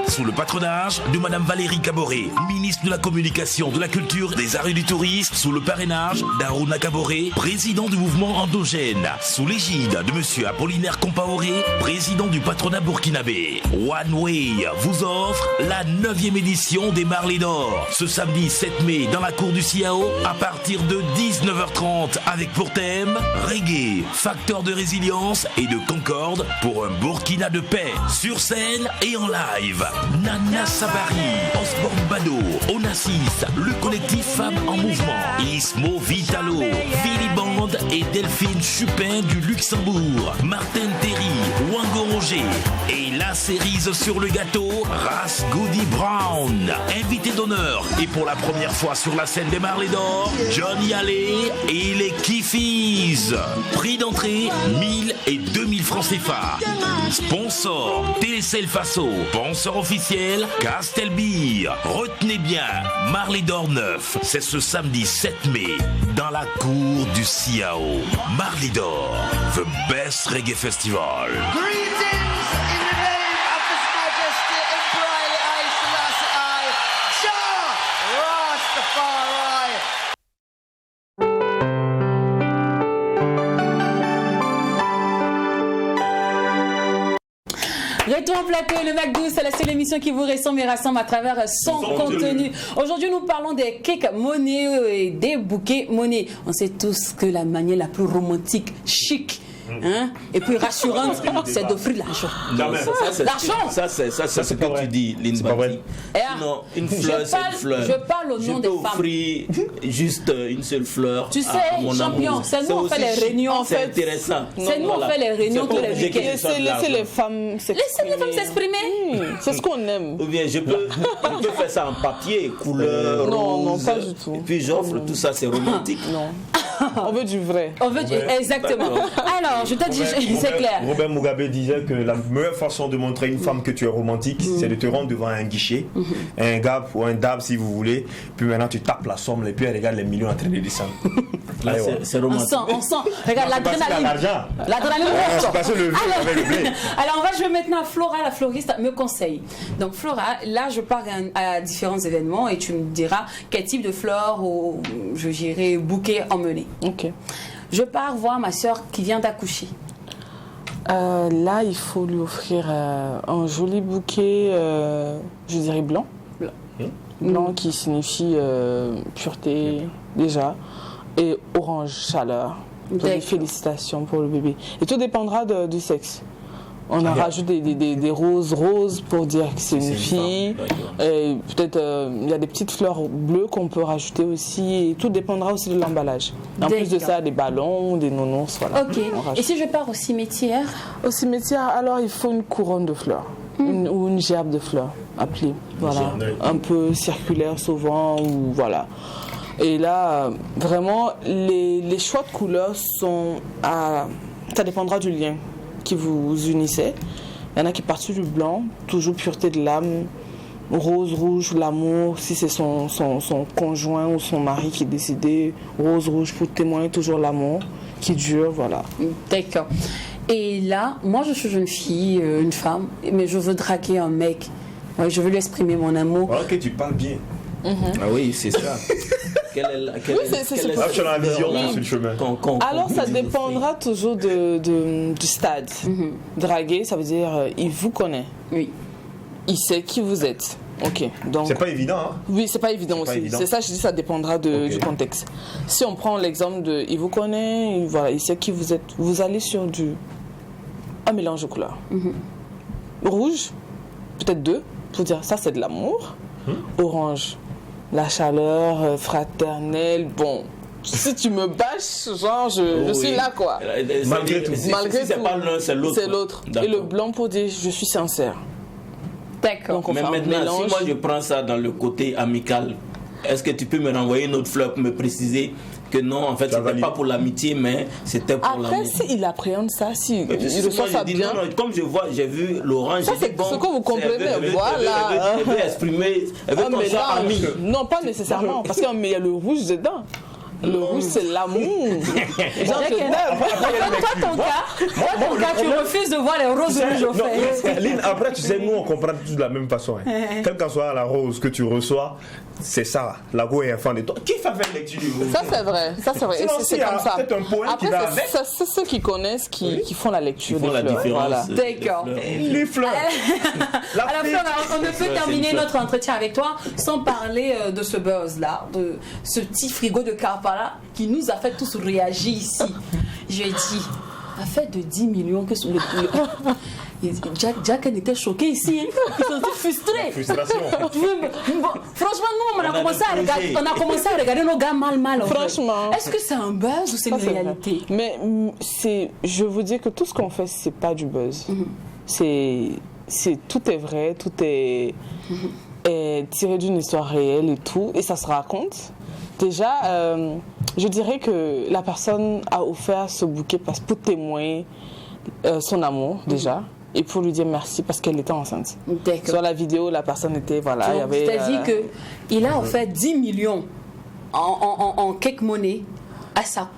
Sous le patronage de Madame Valérie Kaboré, ministre de la Communication, de la Culture, des Arts et du Tourisme, sous le parrainage d'Aruna Kaboré, président du mouvement endogène, sous l'égide de Monsieur Apollinaire Compaoré, président du patronat burkinabé. One Way vous offre la 9e édition des Marley d'Or, ce samedi 7 mai dans la cour du CIAO, à partir de 19h30, avec pour thème reggae, facteur de résilience et de concorde pour un Burkina de paix, sur scène et en live. Nana Sabari, Osborne Bado, Onassis, le collectif Femmes en Mouvement, Ismo Vitalo, Philly Band et Delphine Chupin du Luxembourg, Martin Terry, Wango Roger et la cerise sur le gâteau, Ras Goody Brown. Invité d'honneur et pour la première fois sur la scène des Marley d'Or, Johnny Alley et les Kifis. Prix d'entrée 1000 et 2000 francs CFA. Sponsor TSL Faso, sponsor officiel Castelbeer. Retenez bien, Marley d'Or 9, c'est ce samedi 7 mai dans la cour du CIAO. Marley d'Or, the best reggae festival. Greetings in the name of His Majesty Emperor Haile Selassie I, Jah Rastafari. Retour au plateau, le MacDo, c'est la seule émission qui vous ressemble et rassemble à travers son contenu. Aujourd'hui, nous parlons des cakes monnaie et des bouquets monnaie. On sait tous que la manière la plus romantique, chic, hein, et puis rassurante, c'est d'offrir l'argent. L'argent. Ça, c'est ce que tu dis, Lynn. Non, une fleur, c'est une fleur. Je parle au nom des femmes. Je peux offrir juste une seule fleur. Tu sais, à mon champion, amour. c'est nous on fait les réunions. C'est intéressant. C'est nous on fait les réunions tous les week-ends. Laissez les femmes s'exprimer. Laissez les femmes s'exprimer. C'est ce qu'on aime. Ou bien je peux faire ça en papier, couleur Non, rose. pas du tout. Et puis j'offre tout ça, c'est romantique. Non. On veut du vrai. On veut exactement. Alors, je te dis, c'est clair. Robert Mugabe disait que la meilleure façon de montrer à une femme que tu es romantique, c'est de te rendre devant un guichet, un gap ou un dab si vous voulez, puis maintenant tu tapes la somme et puis elle regarde les millions en train de descendre. Là, c'est romantique. On sent. Regarde l'adrénaline. L'adrénaline. Alors, on va jouer maintenant à Flora, la floriste me conseille. Donc, Flora, là, je pars à différents événements et tu me diras quel type de fleurs ou, je dirais, bouquet emmener. Ok. Je pars voir ma soeur qui vient d'accoucher. Là, il faut lui offrir un joli bouquet, je dirais blanc. Blanc qui signifie pureté, déjà. Et orange, chaleur. Des félicitations pour le bébé. Et tout dépendra du sexe. On a rajouté des roses pour dire que c'est une fille. Peut-être il y a des petites fleurs bleues qu'on peut rajouter aussi. Et tout dépendra aussi de l'emballage. En plus de ça, des ballons, des nounours. Voilà. Ok. Et si je pars au cimetière? Au cimetière, alors il faut une couronne de fleurs. Ou une gerbe de fleurs, appelée. Voilà. Un peu circulaire souvent. Ou voilà. Et là, vraiment, les choix de couleurs sont à... Ça dépendra du lien qui vous unissez. Il y en a qui partent sur du blanc, toujours pureté de l'âme. Rose, rouge, l'amour, si c'est son conjoint ou son mari qui est décédé. Rose, rouge pour témoigner toujours l'amour qui dure, voilà. D'accord. Et là, moi je suis une fille, une femme, mais je veux draguer un mec. Ouais, je veux lui exprimer mon amour. Voilà que tu parles bien. Ah oui, c'est ça. c'est Là, tu as la vision sur le chemin. Alors, ça dépendra toujours du stade. Draguer, ça veut dire il vous connaît. Oui. Il sait qui vous êtes. Ok. Donc. C'est pas évident, hein? Oui, c'est pas évident aussi. C'est ça, je dis, ça dépendra du contexte. Si on prend l'exemple de il vous connaît, voilà, il sait qui vous êtes. Vous allez sur un mélange de couleurs. Rouge, peut-être 2, pour dire ça, c'est de l'amour. Orange, la chaleur fraternelle. Bon, si tu me bâches, genre, je suis là, quoi. Malgré tout. Malgré c'est tout. pas l'un, c'est l'autre. C'est l'autre. Et le blanc pour dire je suis sincère. D'accord. Donc on Mais fait un maintenant, mélange. si moi je prends ça dans le côté amical, est-ce que tu peux me renvoyer une autre fleur pour me préciser que non, en fait, c'était pas pour l'amitié, mais c'était pour Après, l'amitié. s'il appréhende ça, il reçoit ça dit, bien. non, comme je vois, j'ai vu l'orange. Ça, j'ai dit, c'est ce que vous comprenez, voilà. Elle veut exprimer, elle veut qu'on soit amis. Non, pas nécessairement, parce qu'il y a le rouge dedans. Le rouge, c'est l'amour. Genre, je t'aime. Toi, ton cas, tu refuses de voir les roses rouges au fait. Lynn, après, tu sais, nous, on comprend tous de la même façon. Hein. Quelle qu'en soit la rose que tu reçois, c'est ça. La go est enfant de toi. Qui fait faire lecture du rose? Ça, c'est vrai. Ça, c'est vrai. Et Sinon, c'est s'il y a comme ça. peut-être un poème qui Après, va avec. c'est ceux qui connaissent qui font la lecture Ils font des la fleurs. différence. Voilà. D'accord. Les fleurs. Alors Flora, on ne peut terminer notre entretien avec toi sans parler de ce buzz-là, de ce petit frigo de Kampala qui nous a fait tous réagir ici. J'ai dit, affaire de 10 millions que Jack était choqué ici, hein. Ils sont tous frustrés. Frustration. Franchement, nous, on a commencé à regarder nos gars mal. Franchement. Est-ce que c'est un buzz ou c'est une réalité? Mais je vous dis que tout ce qu'on fait, c'est pas du buzz. Tout est vrai, tout est tiré d'une histoire réelle et tout, et ça se raconte. Déjà, je dirais que la personne a offert ce bouquet pour témoigner son amour, déjà, et pour lui dire merci parce qu'elle était enceinte. D'accord. Sur la vidéo, la personne était, voilà, il y avait... C'est-à-dire qu'il a offert 10 millions en quelques monnaies à sa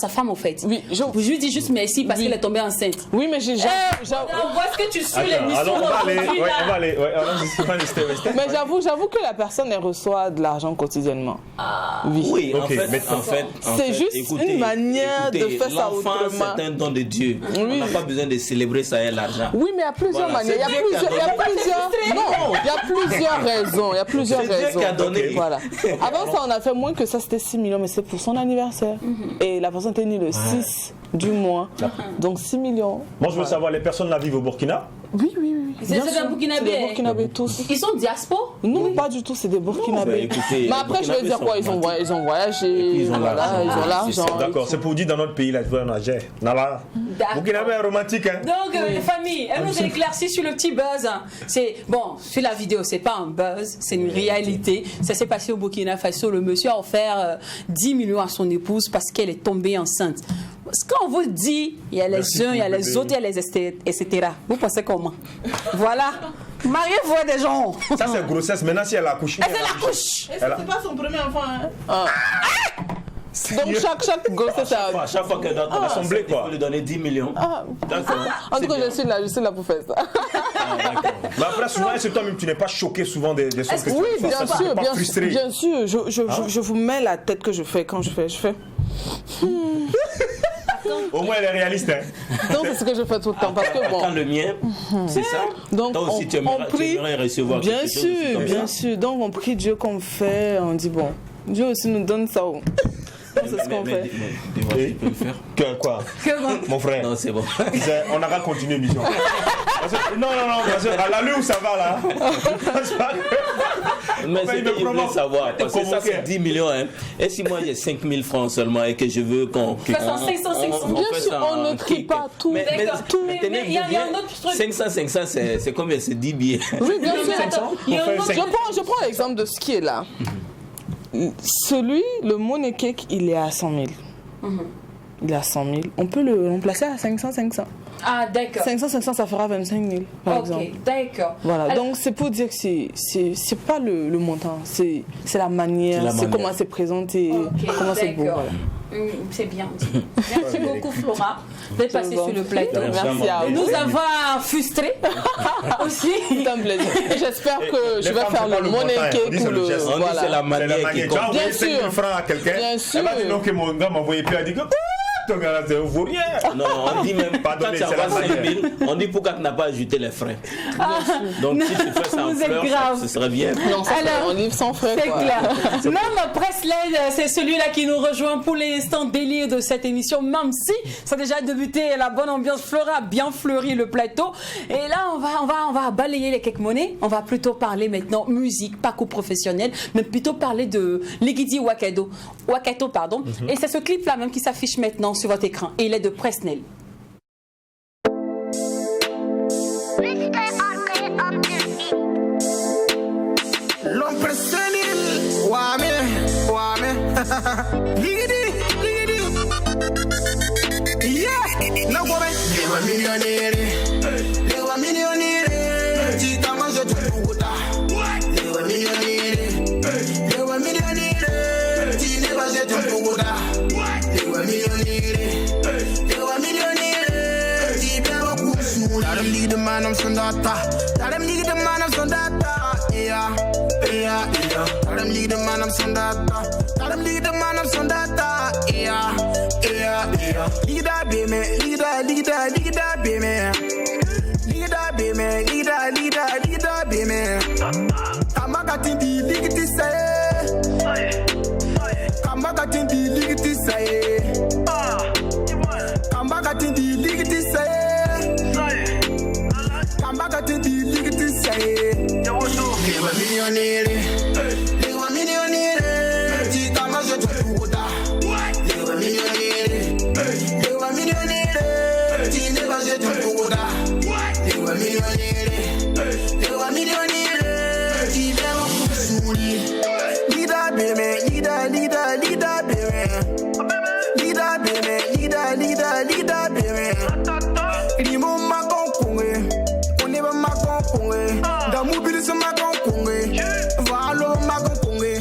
femme, en fait. Oui, je lui dis juste merci parce qu'elle est tombée enceinte. Oui, mais j'ai... On voit ce que tu suis l'émission. Alors, on va aller. Mais j'avoue que la personne, elle reçoit de l'argent quotidiennement. Oui, Ok, en fait, c'est juste une manière de faire ça autrement. L'enfant, c'est un don de Dieu. On n'a pas besoin de célébrer ça et l'argent. Oui, mais il y a plusieurs manières. Il y a plusieurs raisons. Il y a plusieurs raisons. Qui a donné. Voilà. Avant ça, on a fait moins que ça, c'était 6 millions, mais c'est pour son anniversaire. Et la personne était née le 6 du mois. Donc 6 millions. Moi, je veux savoir, les personnes là vivent au Burkina? Oui. C'est des Burkinabés. C'est des Burkinabés tous. Ils sont diaspora? Non, pas du tout, c'est des Burkinabés. Écoutez, Mais après, je vais dire quoi? Ils ont voyagé, ils ont l'argent. D'accord, c'est pour dire dans notre pays, là, tu vois, on a gère. Nala. Burkinabé est romantique, hein? Donc, les familles, elle nous éclaircit sur le petit buzz. C'est bon, sur la vidéo, c'est pas un buzz, c'est une réalité. Ça s'est passé au Burkina Faso. Le monsieur a offert 10 millions à son épouse parce qu'elle est tombée enceinte. Quand on vous dit, il y a les uns, il y a les autres, il y a les etc. Vous pensez comment? Voilà. Mariez-vous des gens. Ça, c'est grossesse. Maintenant, si elle accouche. Elle accouche. C'est pas son premier enfant, hein? Donc chaque grossesse À chaque fois qu'elle doit tomber enceinte, il faut lui donner 10 millions. D'accord. En tout cas, je suis là pour faire ça. Mais après, souvent, est-ce que toi-même, tu n'es pas choqué souvent des sons que tu Oui, fais? bien sûr. Je vous mets la tête que je fais quand je fais. Au moins, elle est réaliste, hein? Donc, c'est ce que je fais tout le temps. Parce que bon. Quand le mien, c'est ça. Donc, toi aussi, tu aimerais recevoir bien quelque chose aussi comme sûr. ça. Donc, on prie Dieu qu'on fait. On dit, bon, Dieu aussi nous donne ça. C'est ce qu'on fait. Tu peux le faire. Quoi? Mon frère. Non, c'est bon. On n'a qu'à continuer l'émission. Non, parce que à l'allure où ça va là. Mais c'est que je voulais savoir, parce que ça c'est 10 millions. Hein. Et si moi j'ai 5 000 francs seulement et que je veux qu'on. Bien sûr, on ne trie pas tout. Mais il y a un autre truc. 500, c'est combien? C'est 10 billets. Oui, bien sûr. Je prends l'exemple de ce qui est là. Le money cake, il est à 100 000. il a 100 000. On peut le remplacer à 500. Ah, d'accord. 500, ça fera 25 000, par exemple. Ok, d'accord. Voilà, alors, donc c'est pour dire que c'est pas le montant, c'est la manière, c'est comment c'est présenté, comment c'est beau. Voilà. C'est bien dit. Merci beaucoup Flora d'être passée sur le plateau. Merci à vous. Nous avons frustré aussi. C'est un plaisir. J'espère que je vais faire le money cake ou le... Voilà. C'est la manière qui compte. Bien sûr. Bien sûr. Non, que mon gars m'a envoyé plus, elle dit que... ton gars, c'est vaut rien. Non, on dit même pas quand tu envoies 5 000, on dit pourquoi tu n'as pas ajouté les frais. Donc si tu fais ça en fleurs, ce serait bien. Non, alors, on livre sans frais. C'est clair. Même Presley, c'est celui-là qui nous rejoint pour l'instant délire de cette émission, même si ça a déjà débuté, la bonne ambiance. Flora a bien fleuri le plateau. Et là, on va balayer les quelques monnaies. On va plutôt parler maintenant musique, parcours professionnel, mais plutôt parler de Ligidi Wakato. Et c'est ce clip-là même qui s'affiche maintenant sur votre écran. Et il est de Presnel. L'homme Presnel, wame, Ligidi, yeah, no go back. They were millionaire, Chita manje tukuta. They were millionaire, Chita manje tukuta. They were millionaire, Chita kusu. Let them lead the man, I'm sondata. Let them lead the man, I'm sondata. Yeah. Let them lead the man, I'm sondata. Let them lead the man, I'm sondata. Yeah. Leader be me, leader be me. Leader be me. Kamakatindi ligiti say. Kamakatindi ligiti say. Kamakatindi ligiti say. Kamakatindi ligiti say. They were millionaire. Chita manje tukuta. They were millionaire. Chita manje tukuta. They were millionaire. Chita kusuri. Leader be me. Leader be me. Rimo makonkunge. Oneba makonkunge. Damubili se makonkunge. Valo makonkunge.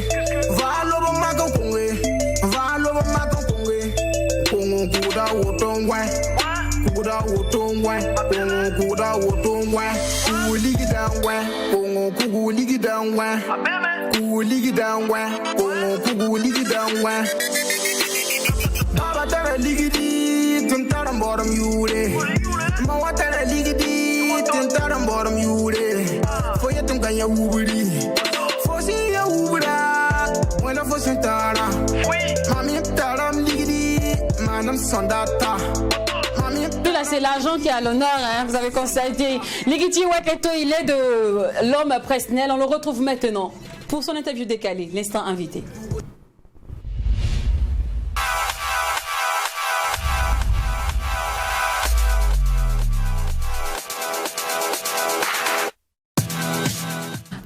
Kongo kuda wotongwe. Kuda wotongwe. Kuligi dangwe. Kongo kuligi dangwe. Kongo kuligi dangwe. Baba tara ligidi, tuntaram bottom yure. Mawa tara ligidi, tuntaram bottom yure. Foye tunkanya uburi. Fosi ya ubura. Wena fosi tara. Mami taram ligidi, manam sondata. Là, c'est l'argent qui est à l'honneur, hein, vous avez constaté. Ligidi Wakato, il est de l'homme Presnel. On le retrouve maintenant pour son interview décalée, l'instant invité.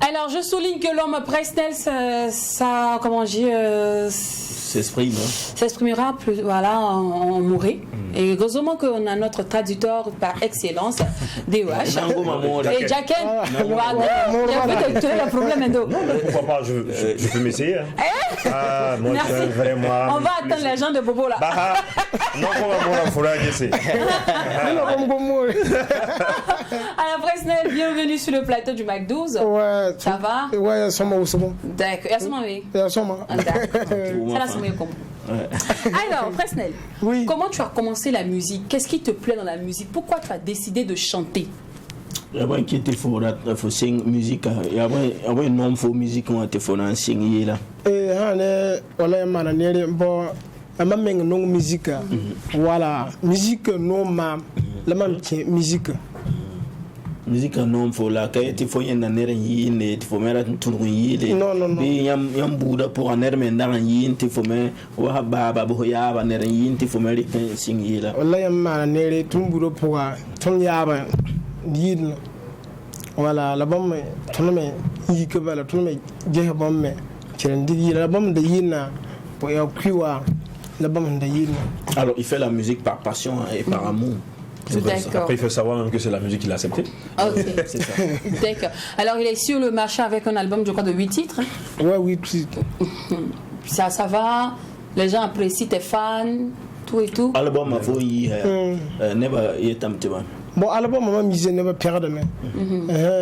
Alors, je souligne que l'homme Presnel, ça comment dire, s'exprimera plus, voilà, en mouré. Et heureusement qu'on a notre traducteur par excellence, DOH. Et Jacken, le problème est d'eau. Pourquoi pas, je peux m'essayer. Moi, vraiment. On va attendre les gens de Bobo là. Non, il faut la guesser. Alors, Presnel, bienvenue sur le plateau du Mac 12. Ouais. Ça va? Ouais, c'est bon. D'accord. D'accord. Alors, Presnel, oui. Comment tu as commencé la musique? Qu'est-ce qui te plaît dans la musique? Pourquoi tu as décidé de chanter? Il y a qui était fort musique. Il y a un nom pour musique qui était fort dans là. Non musique. Voilà, musique non ma la même musique. Musique non faut la qualité faut y en avoir une il faut mettre un tour y non yam bouda pour en ermer dans y il faut mettre wa baba boya ba ner y il faut mettre un signe là wallahi yam ma nere tum bouda pour ton yaba yidno voilà la bam ton me yi ke bala ton me je bam me kiran digi la bam da yina pour ya kwiwa l'album de yidna. Alors il fait la musique par passion et par amour. D'accord. Après, il faut savoir même que c'est la musique qu'il a acceptée. Ok. C'est ça. D'accord. Alors, il est sur le marché avec un album, je crois, de 8 titres. Hein? Ouais, 8 titres. Ça va. Les gens apprécient, tes fans, tout et tout. Album a voulu never yet amtiba. Bon, album mama mise ne ba perdre mais.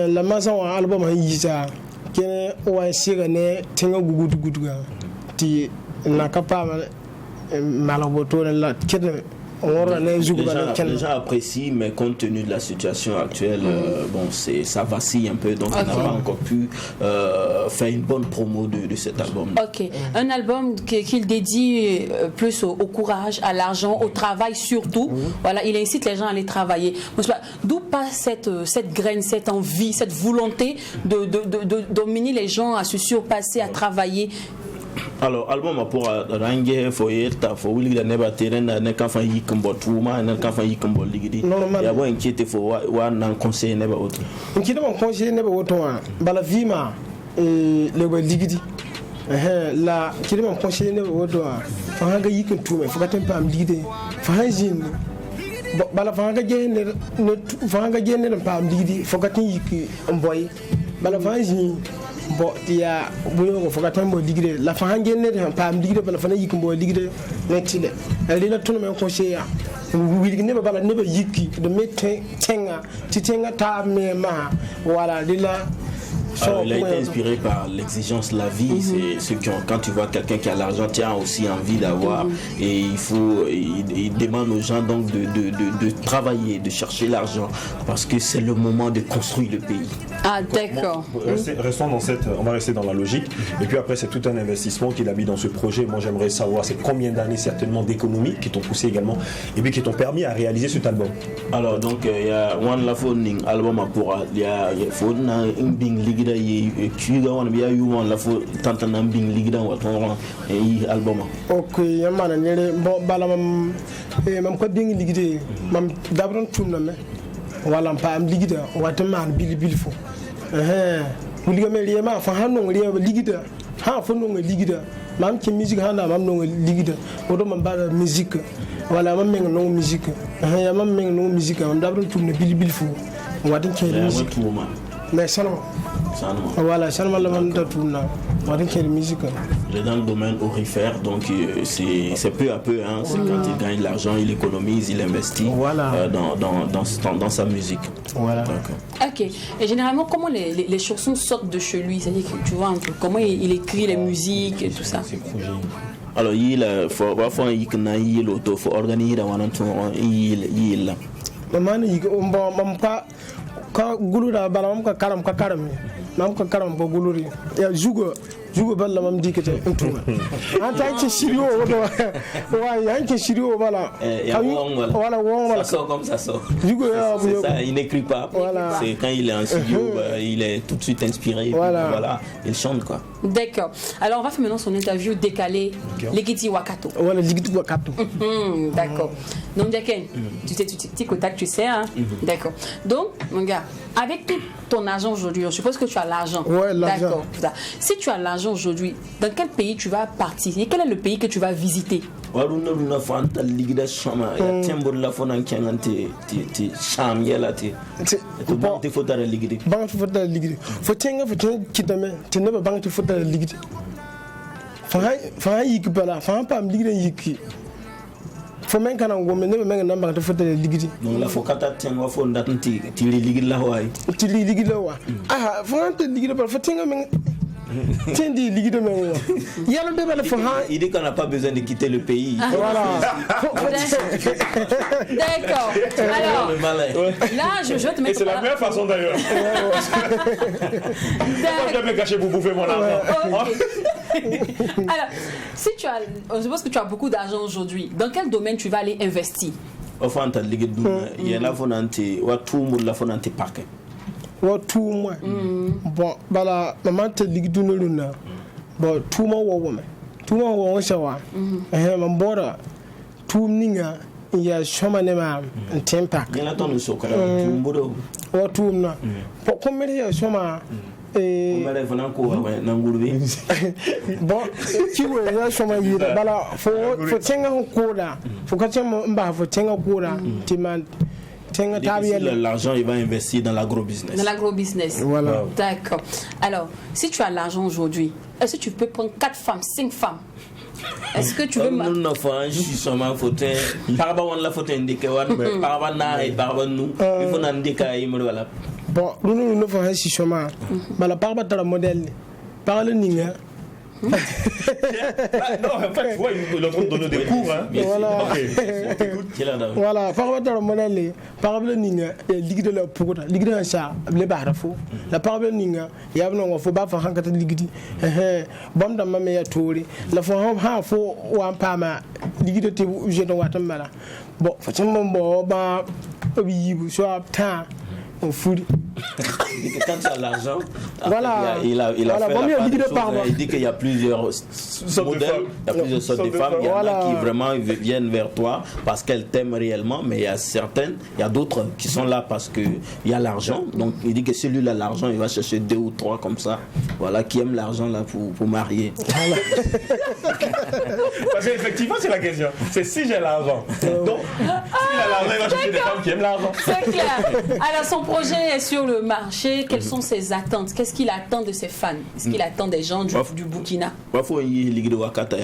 La maison album a yisa. Kene o sira ne tenga gugudu ga. Ti na kapa malaboto la kene. Les gens apprécient, mais compte tenu de la situation actuelle, bon, ça vacille un peu, donc on n'a pas encore pu faire une bonne promo de cet album. Ok, un album qu'il dédie plus au courage, à l'argent, au travail surtout. Voilà, il incite les gens à aller travailler. D'où passe cette graine, cette envie, cette volonté de dominer les gens à se surpasser, à travailler. Alors album pour range foyeta fo wili da neba terena ne kan fa yikumbo tuma ne kan fa yikumbo ligidi ya bo inquiété fo wa nan conseil neba auto inquiété mon conseil neba auto bala vima le ba ligidi la kidi mon conseil neba auto fa nga yikum tuma fo ka tempa am ligidi fa hanjin bala fa nga jene fa nga jene pa am ligidi fo ka tin yiki mboy bala fa hanjin bon ya buyo ko faka tambo digre la fa hangen ne pa am digre bala fa na yikimbo digre netile ali la tunu men ko sheya wi ne bala ne ba yiki de meten tenga ta me ma voilà lila. Il a été inspiré par l'exigence de la vie. C'est ceux qui ont, quand tu vois quelqu'un qui a l'argent, tu as aussi envie d'avoir. Et il demande aux gens donc de travailler, de chercher l'argent, parce que c'est le moment de construire le pays. Ah d'accord. Restons dans on va rester dans la logique. Et puis après, c'est tout un investissement qu'il a mis dans ce projet. Moi, j'aimerais savoir c'est combien d'années certainement d'économies qui t'ont poussé également et puis qui t'ont permis à réaliser cet album. Alors donc il y a One Lafone album pour il y a Fona Bing Ligida et Kuga One Bia You One Lafo Tantana Bing Ligida ou et album. Ok, yamana nere bon balamam mam ko Bing Ligida mam dabron tumna me wala pam Ligida watama bil fo wuliga me liema fa hanno liema Ligida ha fo no Ligida mam ki musique handa mam no Ligida odo mam ba musique wala mam men no musique ya mam men no musique mam dabron tumna bil fo watin ke musique mais salon voilà salon la mam ta tumna watin ke musique. Il est dans le domaine aurifère, donc c'est peu à peu, hein, c'est quand il gagne de l'argent, il économise, il investit dans sa musique. Voilà. Ok. Et généralement, comment les chansons sortent de chez lui? C'est-à-dire que tu vois un peu comment il écrit les musiques et tout ça. Alors il faut organiser il maman mam ka gulura bala mam ka karam mam ka karam bo guluri ya jugo balla mam dikete entuma anta ci sirio wa ya ci sirio bala wala wala ça sort comme ça sort jugo c'est ça, il n'écrit pas voilà. C'est quand il est en studio il est tout de suite inspiré voilà il chante quoi. D'accord. Alors on va faire maintenant son interview décalée Ligiti Wakato. Voilà Ligiti Wakato. D'accord. Donc Jaken, tu sais tic au tac tu sais hein. D'accord. Donc mon gars, avec tout ton argent aujourd'hui, je suppose que tu as l'argent. Ouais, l'argent. D'accord. Si tu as l'argent aujourd'hui, dans quel pays tu vas partir et quel est le pays que tu vas visiter? Faut même quand on gomme ne même n'importe quoi faire de ligidi. Donc la faut kata tengo faut ndatanti tili ligidi la hoai. Tili ligidi la wa. Ah faut ante ligidi par faut tengo men. Tendi ligidi men. Yalo de bala faut ha. Il dit qu'on n'a pas besoin de quitter le pays. Voilà. D'accord. Alors là je vais te mettre. C'est la meilleure façon d'ailleurs. Je vais me cacher pour bouffer mon argent. Alors, si tu as, je suppose que tu as beaucoup d'argent aujourd'hui, dans quel domaine tu vas aller investir? Enfin, tu as il y a la fonante, ou tout le monde la fonante parquet. Ou tout moi. Bon, voilà, maman te ligue du luna. Bon, tout mon woman. Tout mon woman, shawa. Mon bora. Tout ninga. Il y a chomanema un tempak. Il y a ton soccer. Tout le monde. Ou tout na. Pour combien de choma? bon kiwo ya shoma yira bala fo tenga koda fo ka temo mba fo tenga koda timan tenga tabiya l'argent il va investir dans l'agrobusiness. Dans l'agrobusiness. Voilà. D'accord. Alors, si tu as l'argent aujourd'hui, est-ce que tu peux prendre 4 femmes, 5 femmes? Est-ce que tu veux nous n'avons pas justement photo par rapport à la photo indiquée par rapport à nous il faut indiquer voilà. Bon nous ne faisons si chemin bala par rapport à la modèle par le ninga. Non, en fait, ouais, il est en train de donner des cours. Hein. Voilà. Voilà, par rapport à la modèle, par rapport à ninga, ligue de la pour ligue de ça, les barafo. La par rapport à ninga, il y a un faut pas faire un caté ligue. Bon dans ma meilleure tour. La faut un faux ou un pama ligue de tes j'ai dans Guatemala. Bon, faisons bon, bah, oui, soit temps. Food. Quand tu as l'argent, voilà. il a fait il dit qu'il y a plusieurs modèles, il y a plusieurs sortes de femmes. Il y en a qui vraiment viennent vers toi parce qu'elles t'aiment réellement, mais il y a certaines, il y a d'autres qui sont là parce qu'il y a l'argent. Donc il dit que celui-là, l'argent, il va chercher 2 ou 3 comme ça, voilà, qui aiment l'argent là pour marier. Parce qu'effectivement, c'est la question. C'est si j'ai l'argent. Donc, s'il a l'argent, il va chercher des femmes qui aiment l'argent. C'est clair. Alors, son projet est sur le marché. Quelles sont ses attentes? Qu'est-ce qu'il attend de ses fans? Est-ce qu'il attend des gens du Burkina? Il faut ligue de Wakata.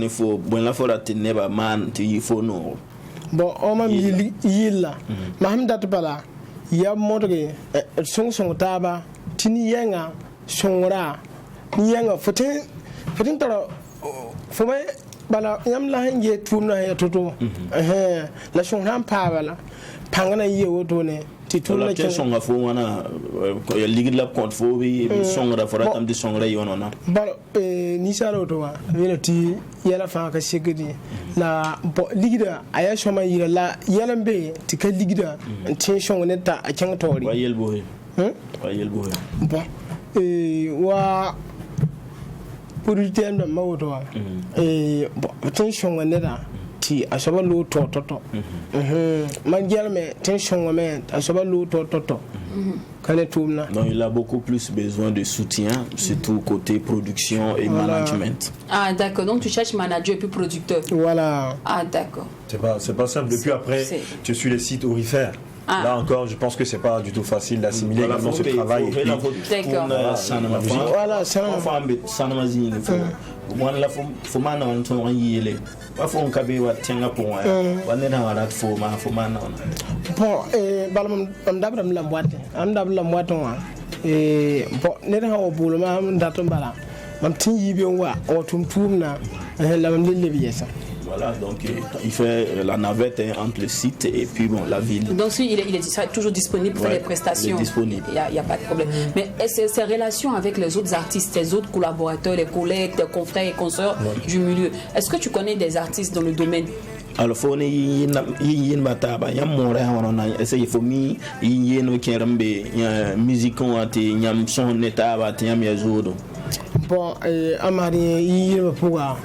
Il faut bon la fois tenir man, il faut non. Bon, on m'a mis là. Mahamdat Bala, il y a montré son tabac, Tini Yanga, Sonra, Yanga, Fotin, Fome, Bala, Yam la Yet Tuna Toto, la Sonram Pavala, Pangana Yotone. La question a faux wana ligue la compte faux bi song da fora tam di song ray wonona bal ni salo to wa velati yala fa ka segedi la ligue da aya shoma yira la yala mbe ti ka ligue da tin song ne ta a kan tori wa yelbo bon wa puritem da mawdo wa bon tin song ne da ti asoba lo to man gelme tension me asoba lo to donc il a beaucoup plus besoin de soutien surtout côté production et management. Ah d'accord, donc tu cherches manager et puis producteur. Voilà. Ah d'accord. C'est pas simple. Depuis après tu suis les sites orifères. Là encore, je pense que c'est pas du tout facile d'assimiler également ce travail. D'accord. Voilà, ça Bon, am dabram la boîte wa bon ne da ho bulu ma am datum bala mam tin yibe wa o tum tumna la mam lille biesa. Voilà, donc il fait la navette entre le site et puis bon, la ville. Donc il est toujours disponible pour faire des prestations. Il est disponible. Il n'y a pas de problème. Mais ses relations avec les autres artistes, ses autres collaborateurs, les collègues, tes confrères et consoeurs du milieu, est-ce que tu connais des artistes dans le domaine? Alors faut ni yin bataba yam mora wana essaye faut mi yin kerembe musicon ati nyam son netaba ati yam yazodo. Bon amari yin pouvoir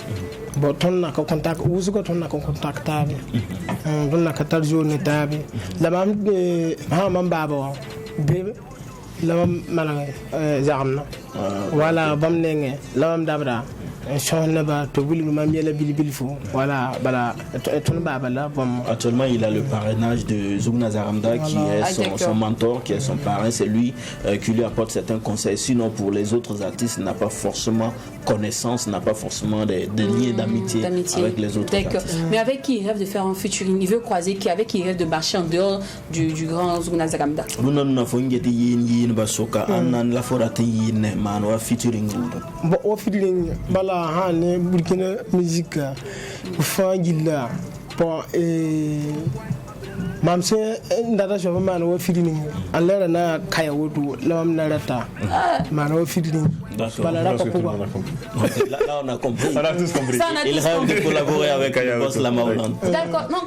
bon ton na ko contact usugo ton na ko contact tabi ton na ka tarjo ne tabi la mam ha mam baba bebe la mam malanga zaamna wala bam nenge la mam dabra Actuellement, il a le parrainage de Zougna Zaramda qui est son mentor, qui est son parrain. C'est lui qui lui apporte certains conseils. Sinon, pour les autres artistes, il n'a pas forcément connaissance, n'a pas forcément des liens d'amitié avec les autres artistes. Mais avec qui il rêve de faire un featuring? Il veut croiser qui? Avec qui il rêve de marcher en dehors du grand Zougna Zaramda? Hane Burkina musique fangila bon mam se ndata so man wo feeling Allah na kaya wodu lawam na rata man wo feeling bala rapa ko là on a compris. On a tous compris. Il rêve de collaborer avec Boss Lama Hollande. D'accord, non.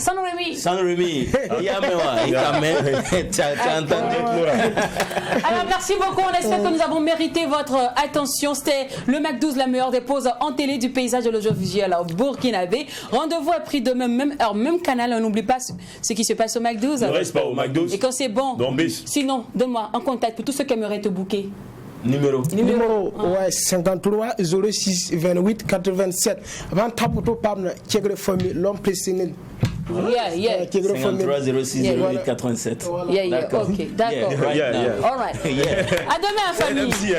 San Remi. Alors merci beaucoup, on espère que nous avons mérité votre attention. C'était le Mac 12, la meilleure des pauses en télé du paysage de l'audiovisuel burkinabé. Rendez-vous à prix demain, même heure, même canal. On n'oublie pas ce qui se passe au Mac 12. Ne reste pas au Mac 12. Et quand c'est bon, sinon, donne-moi un contact pour tous ceux qui aimeraient te booker. Numéro ouais, 53 06 28 87. Avant taputo pamna kegre famille l'homme précédent. Yeah. 53 06 08 87. D'accord. OK, d'accord. All right. À demain famille.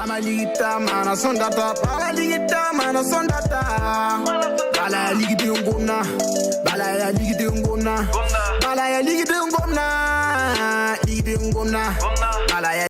Amalita mana sondata, amalita mana sondata. Bala ligidi ngomna, bala ligidi ngomna, bala ligidi ngomna, ligidi ngomna, bala